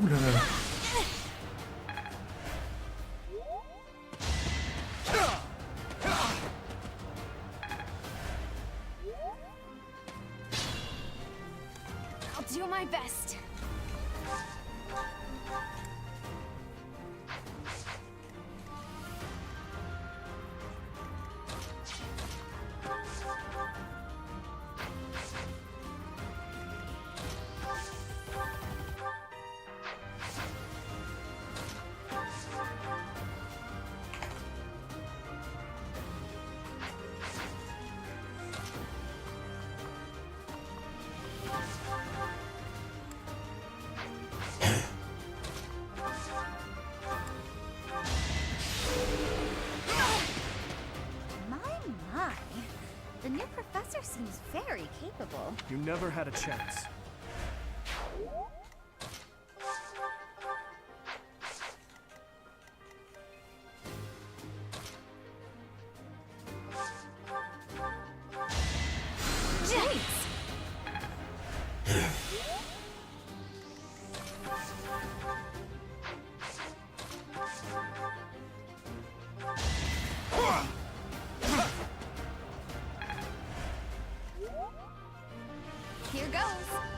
Ouh là là. I'll do my best. My. The new professor seems very capable. You never had a chance. Here goes.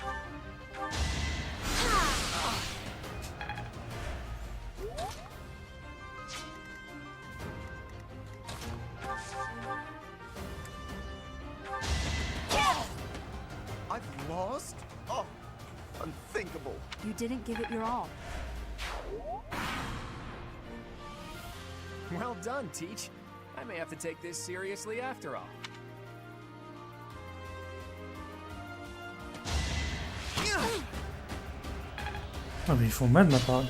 You didn't give it your all. Well done, Teach. I may have to take this seriously after all. Ah mais ils font mal de ma part.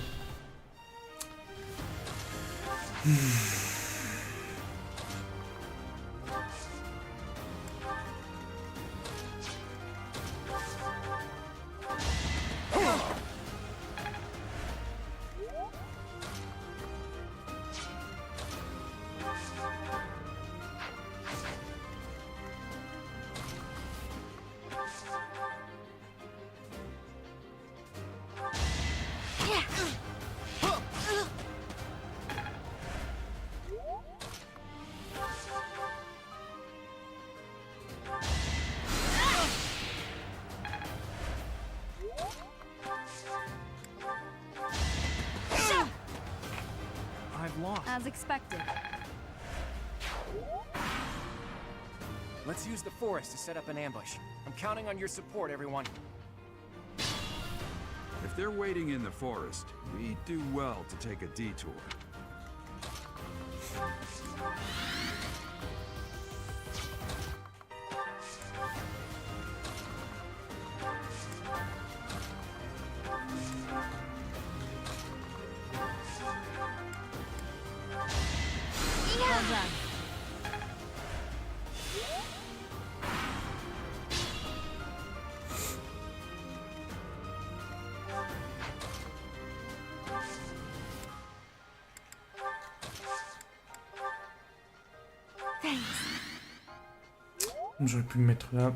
I've lost. As expected. Let's use the forest to set up an ambush. I'm counting on your support, everyone. If they're waiting in the forest, we do well to take a detour. Well done. J'aurais pu me mettre là.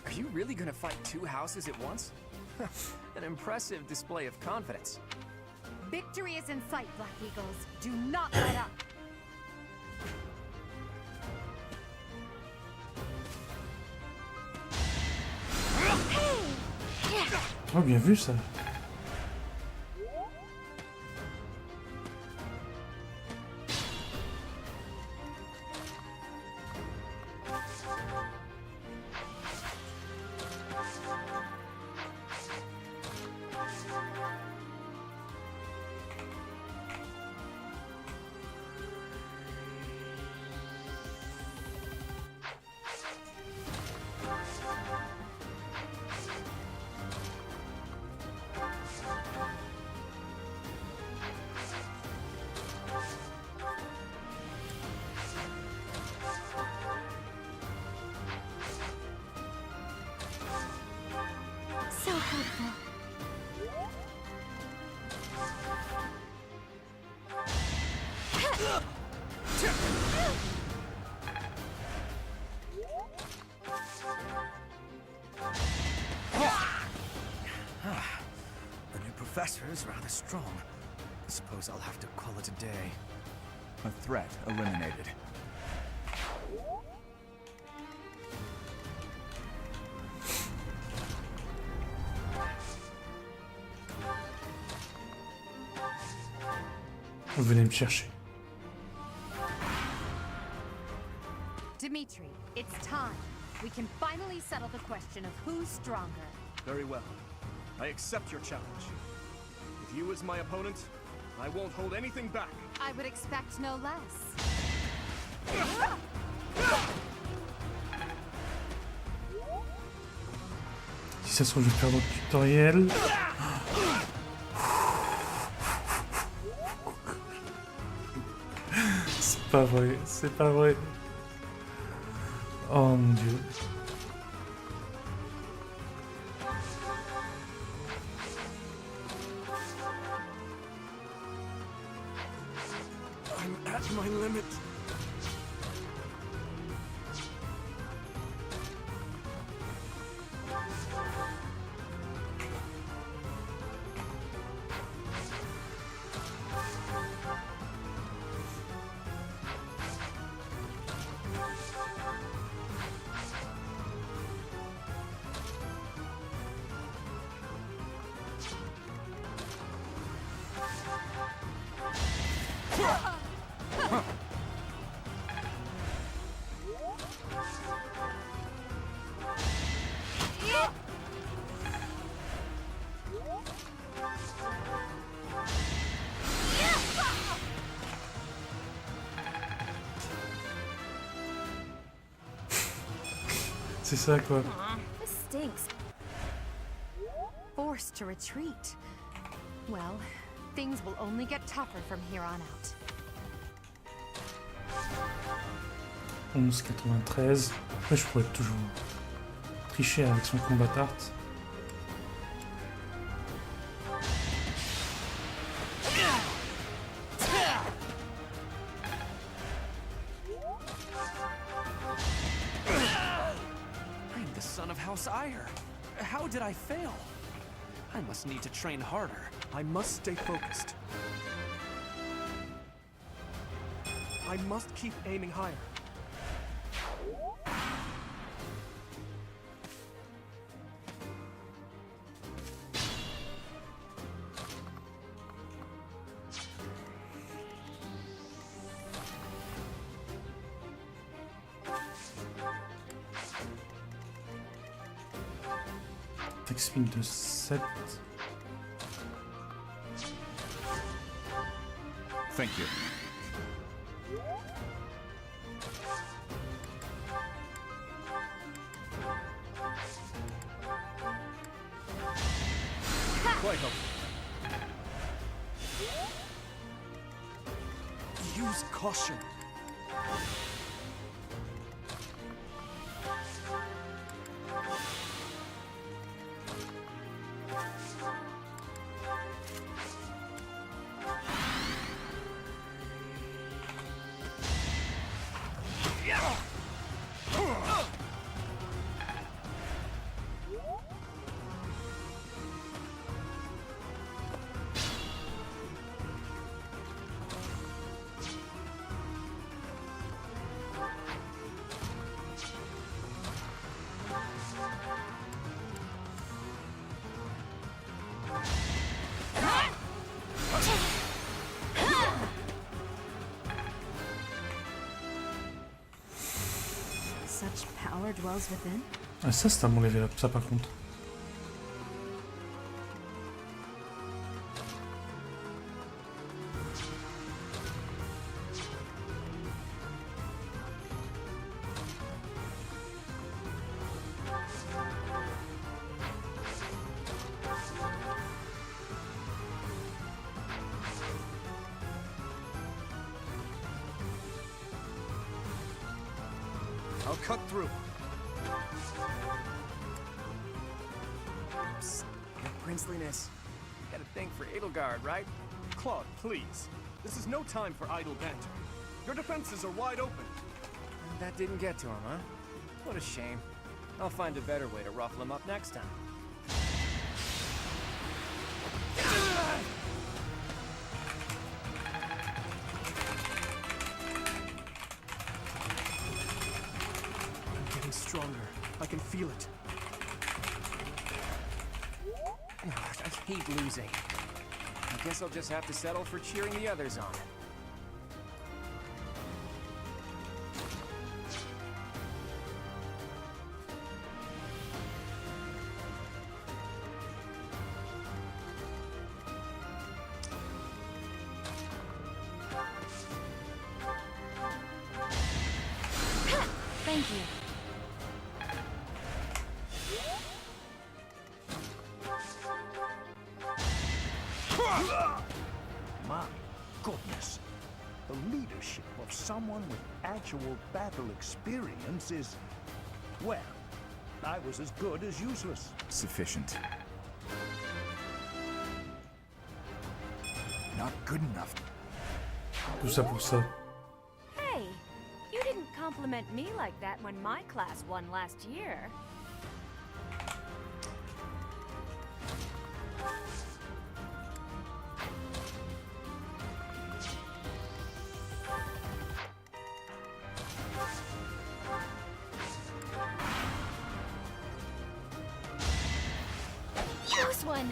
Are you really gonna fight two houses at once? An impressive display of confidence. Victory is in sight, Black Eagles. Do not let up. Oh, bien vu ça. So helpful. The new professor is rather strong. I suppose I'll have to call it a day. A threat eliminated. Venez me chercher. Dimitri, it's time. We can finally settle the question of who's stronger. Very well. I accept your challenge. With you as my opponent, I won't hold anything back. I would expect no less. Si ça se trouve, je vais perdre le tutoriel. C'est pas vrai, c'est pas vrai. Oh mon dieu. I'm at my limit. C'est ça quoi. This stinks. Forced to retreat. Well, things will only get tougher from here on out. 11,93. Après, je pourrais toujours tricher avec son combat art. I'm the son of House Ire. How did I fail? I must need to train harder. I must stay focused. I must keep aiming higher. Attaque speed de 7. Thank you. Quite helpful. Use caution. Such power dwells within. Ah ça c'est un bon level up, ça par contre. I'll cut through. Psst, your princeliness. You got a thing for Edelgard, right? Claude, please. This is no time for idle banter. Your defenses are wide open. That didn't get to him, huh? What a shame. I'll find a better way to ruffle him up next time. I'm getting stronger. I can feel it. I hate losing. I guess I'll just have to settle for cheering the others on. Thank you. My goodness. The leadership of someone with actual battle experience is, well, I was as good as useless. Sufficient. Not good enough. Tout ça pour ça. Hey, you didn't compliment me like that when my class won last year. Close one.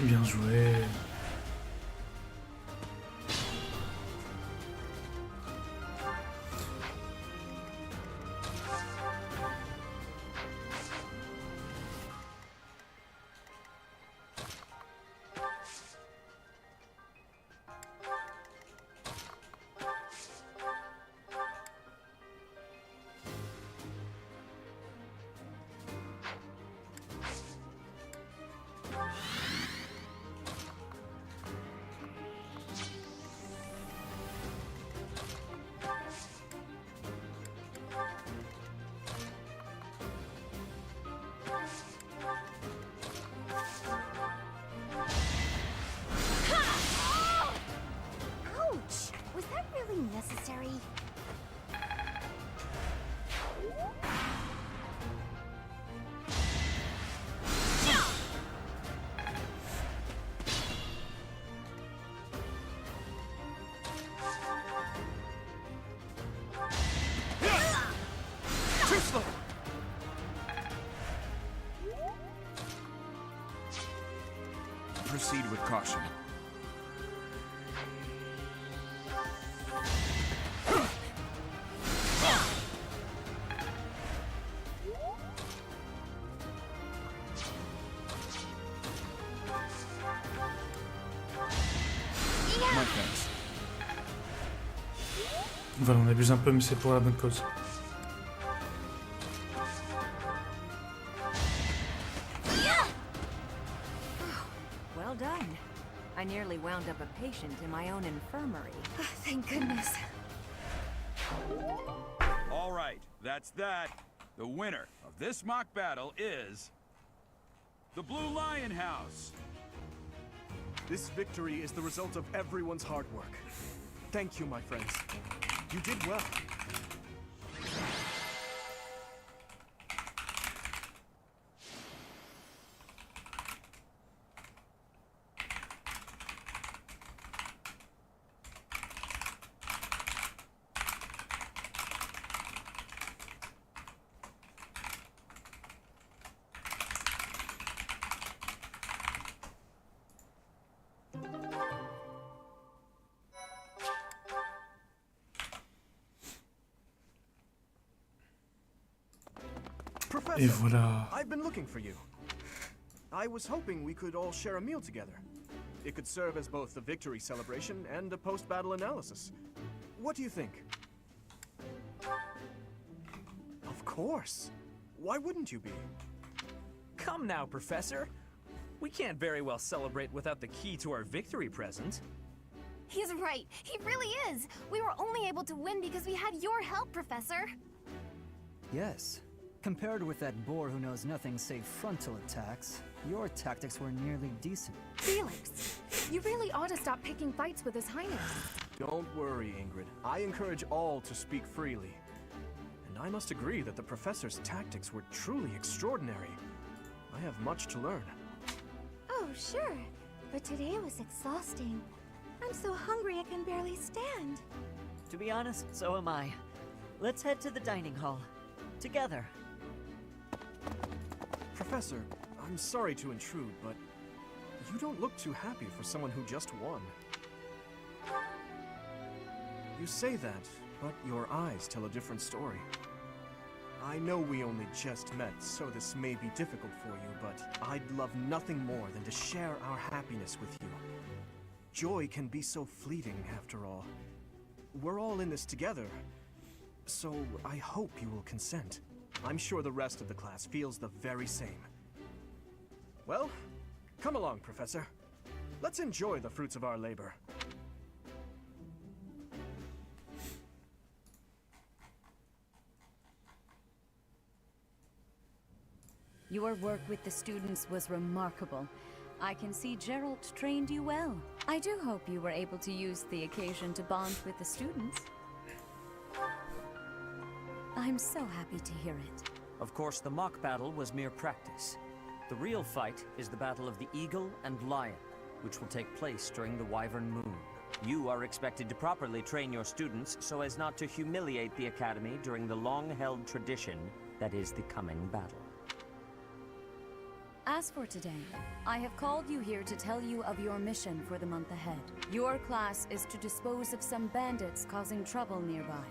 Bien joué. scary. Too slow! Proceed with caution. My thanks. Voilà, on abuse un peu, mais c'est pour la bonne cause. Well done. I nearly wound up a patient in my own infirmary. Thank goodness. All right, that's that. The winner of this mock battle is the Blue Lion House. This victory is the result of everyone's hard work. Thank you, my friends. You did well. Et voilà. I've been looking for you. I was hoping we could all share a meal together. It could serve as both a victory celebration and a post-battle analysis. What do you think? Of course. Why wouldn't you be? Come now, Professor. We can't very well celebrate without the key to our victory present. He's right. He really is. We were only able to win because we had your help, Professor. Yes. Compared with that boar who knows nothing save frontal attacks, your tactics were nearly decent. Felix, you really ought to stop picking fights with His Highness. Don't worry, Ingrid. I encourage all to speak freely. And I must agree that the Professor's tactics were truly extraordinary. I have much to learn. Oh, sure. But today was exhausting. I'm so hungry I can barely stand. To be honest, so am I. Let's head to the dining hall. Together. Professor, I'm sorry to intrude, but you don't look too happy for someone who just won. You say that, but your eyes tell a different story. I know we only just met, so this may be difficult for you, but I'd love nothing more than to share our happiness with you. Joy can be so fleeting, after all. We're all in this together, so I hope you will consent. I'm sure the rest of the class feels the very same. Well, come along, Professor. Let's enjoy the fruits of our labor. Your work with the students was remarkable. I can see Gerald trained you well. I do hope you were able to use the occasion to bond with the students. I'm so happy to hear it. Of course, the mock battle was mere practice. The real fight is the battle of the Eagle and Lion, which will take place during the Wyvern Moon. You are expected to properly train your students so as not to humiliate the Academy during the long-held tradition that is the coming battle. As for today, I have called you here to tell you of your mission for the month ahead. Your class is to dispose of some bandits causing trouble nearby.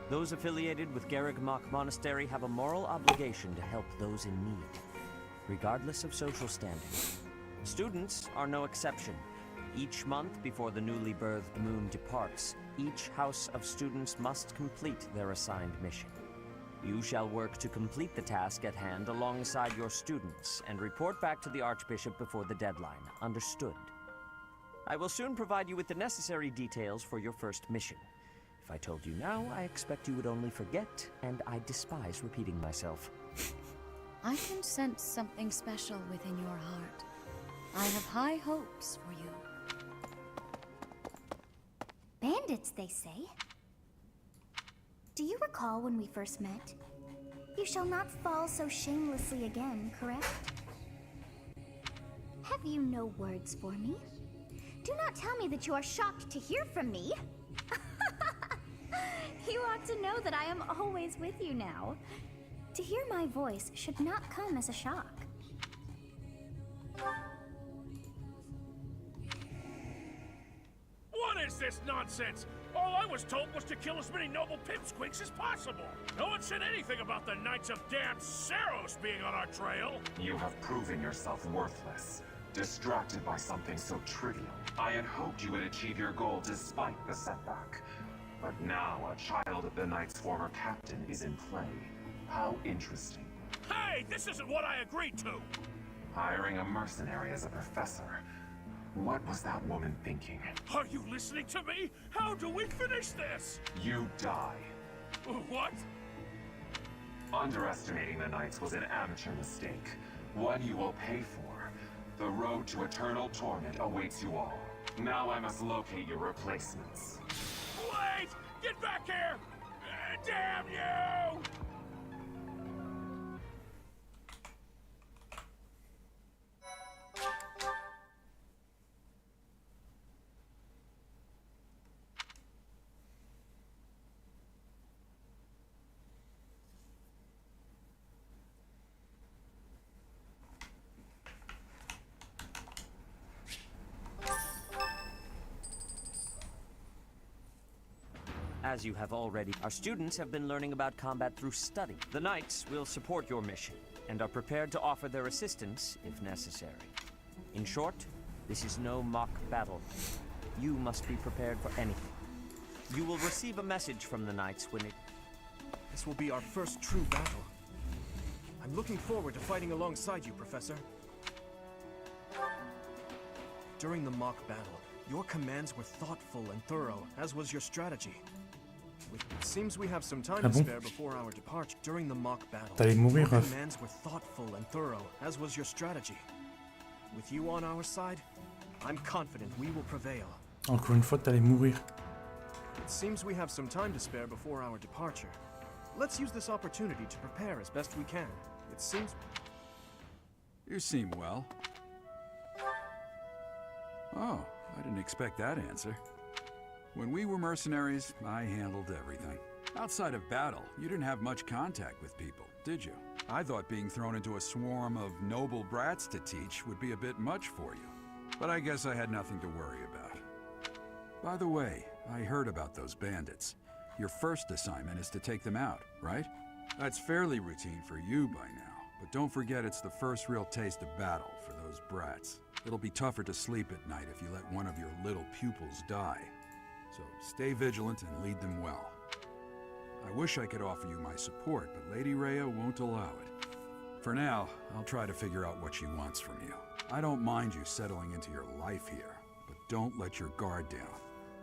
Those affiliated with Garrigmach Monastery have a moral obligation to help those in need, regardless of social standing. Students are no exception. Each month before the newly birthed moon departs, each house of students must complete their assigned mission. You shall work to complete the task at hand alongside your students and report back to the Archbishop before the deadline. Understood? I will soon provide you with the necessary details for your first mission. If I told you now, I expect you would only forget, and I despise repeating myself. I can sense something special within your heart. I have high hopes for you. bandits, they say. Do you recall when we first met? You shall not fall so shamelessly again, correct? Have you no words for me? Do not tell me that you are shocked to hear from me. You ought to know that I am always with you now. To hear my voice should not come as a shock. What is this nonsense? All I was told was to kill as many noble pipsqueaks as possible. No one said anything about the Knights of Damned Saros being on our trail. You have proven yourself worthless, distracted by something so trivial. I had hoped you would achieve your goal despite the setback. But now a child of the Knight's former captain is in play. How interesting. Hey, this isn't what I agreed to! Hiring a mercenary as a professor. What was that woman thinking? Are you listening to me? How do we finish this? You die. What? Underestimating the Knights was an amateur mistake. One you will pay for. The road to eternal torment awaits you all. Now I must locate your replacements. Wait! Get back here! Damn you! As you have already, our students have been learning about combat through study. The Knights will support your mission, and are prepared to offer their assistance if necessary. In short, this is no mock battle. You must be prepared for anything. You will receive a message from the Knights when it... This will be our first true battle. I'm looking forward to fighting alongside you, Professor. During the mock battle, your commands were thoughtful and thorough, as was your strategy. It seems we have some time to spare before our departure. During the mock battle, your commands were thoughtful and thorough, as was your strategy. With you on our side, I'm confident we will prevail. Encore une fois, t'allais mourir. It seems we have some time to spare before our departure. Let's use this opportunity to prepare as best we can. It seems... You seem well. Oh, I didn't expect that answer. When we were mercenaries, I handled everything. Outside of battle, you didn't have much contact with people, did you? I thought being thrown into a swarm of noble brats to teach would be a bit much for you. But I guess I had nothing to worry about. By the way, I heard about those bandits. Your first assignment is to take them out, right? That's fairly routine for you by now, but don't forget it's the first real taste of battle for those brats. It'll be tougher to sleep at night if you let one of your little pupils die. So stay vigilant and lead them well. I wish I could offer you my support, but Lady Rhea won't allow it. For now, I'll try to figure out what she wants from you. I don't mind you settling into your life here, but don't let your guard down.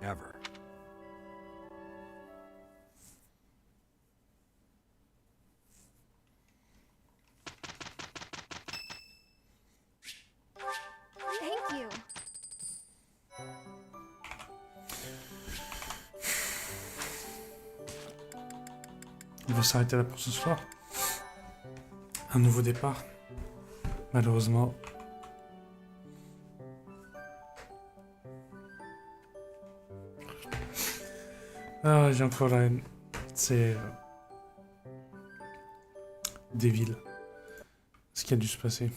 Ever. Thank you. Il va s'arrêter là pour ce soir. Un nouveau départ. Malheureusement. Ah, j'ai encore la haine. C'est... des villes. Ce qui a dû se passer.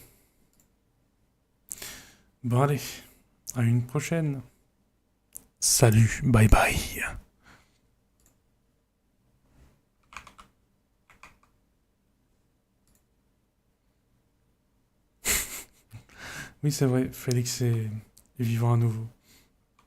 Bon allez, à une prochaine. Salut, bye bye. Oui, c'est vrai, Félix est vivant à nouveau.